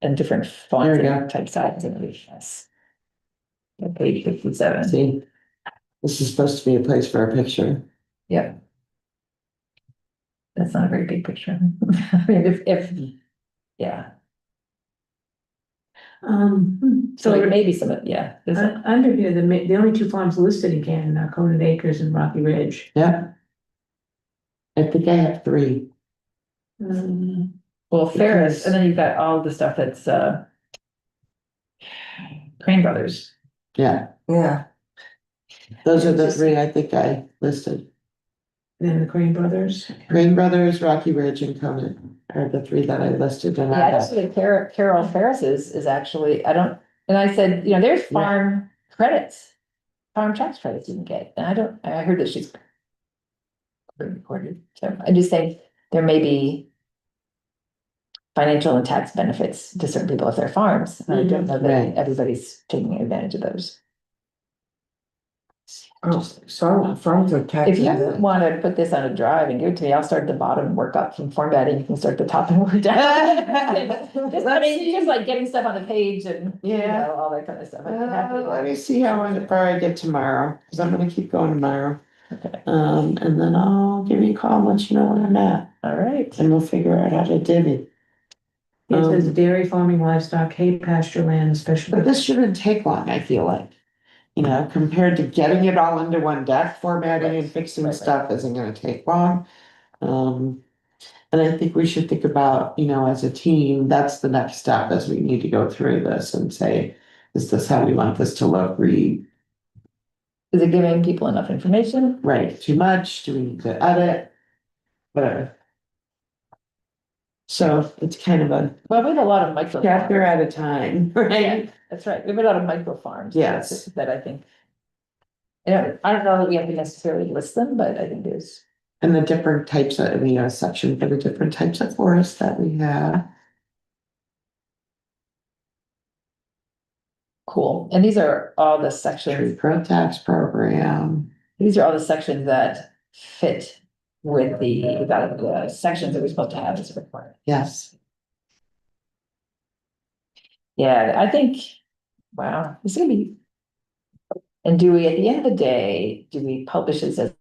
and different fonts There we and type sizes and yes. Page 57. See, this is supposed to be a place for a picture. Yep. That's not a very big picture. I mean, if, yeah, so like maybe some, yeah. there's a- Under here, the only two farms listed in Canton are Conant Acres and Rocky Ridge. Yeah. I think I have 3. Well, Ferris, Because- and then you've got all the stuff that's, Crane Brothers. Yeah, Yeah, those are the 3 I think I listed. Then the Crane Brothers. Green Brothers, Rocky Ridge and Conant are the 3 that I listed and Yeah, I got. actually, Carol Ferris is actually, and I said, there's farm credits. Farm tax credits you can get, and I heard that she's recorded, so I just think there may be financial and tax benefits to certain people if they're farms, and I don't know Right. that everybody's taking advantage of those. Oh, some friends are If you texting. wanna put this on a drive and give it to me, I'll start at the bottom and work up from formatting, you can start the top and work down. Just, I mean, just like getting stuff on the page and, you Yeah. know, all that kind of stuff. I'd be happy to- Let me see how far I get tomorrow, because I'm gonna keep going tomorrow. Okay, And then I'll give you a call and let you know where I'm at, all right. and we'll figure out how to divvy. It says Um, dairy farming, livestock, hay pasture land, special. But this shouldn't take long, I feel like. You know, compared to getting it all into one deck, formatting and fixing Right. stuff isn't gonna take long. And I think we should think about, you know, as a team, that's the next step, as we need to go through this and say, is this how we want this to look? Read, Is it giving people enough information? right, too much? Do we need to edit? Whatever. So it's kind of a Well, we have a lot of micro. chapter at a time, Yeah, right? that's right. We have a lot of micro farms. Yes. That I think. I don't know that we have to necessarily list them, but I think there's. And the different types of, you know, section for the different types of forests that we have. Cool. And these are all the Tree sections, growth tax program. these are all the sections that fit with the sections that we're supposed to have as a requirement. Yes. Yeah, I think, wow, it's gonna be. And do we, at the end of the day, do we publish this as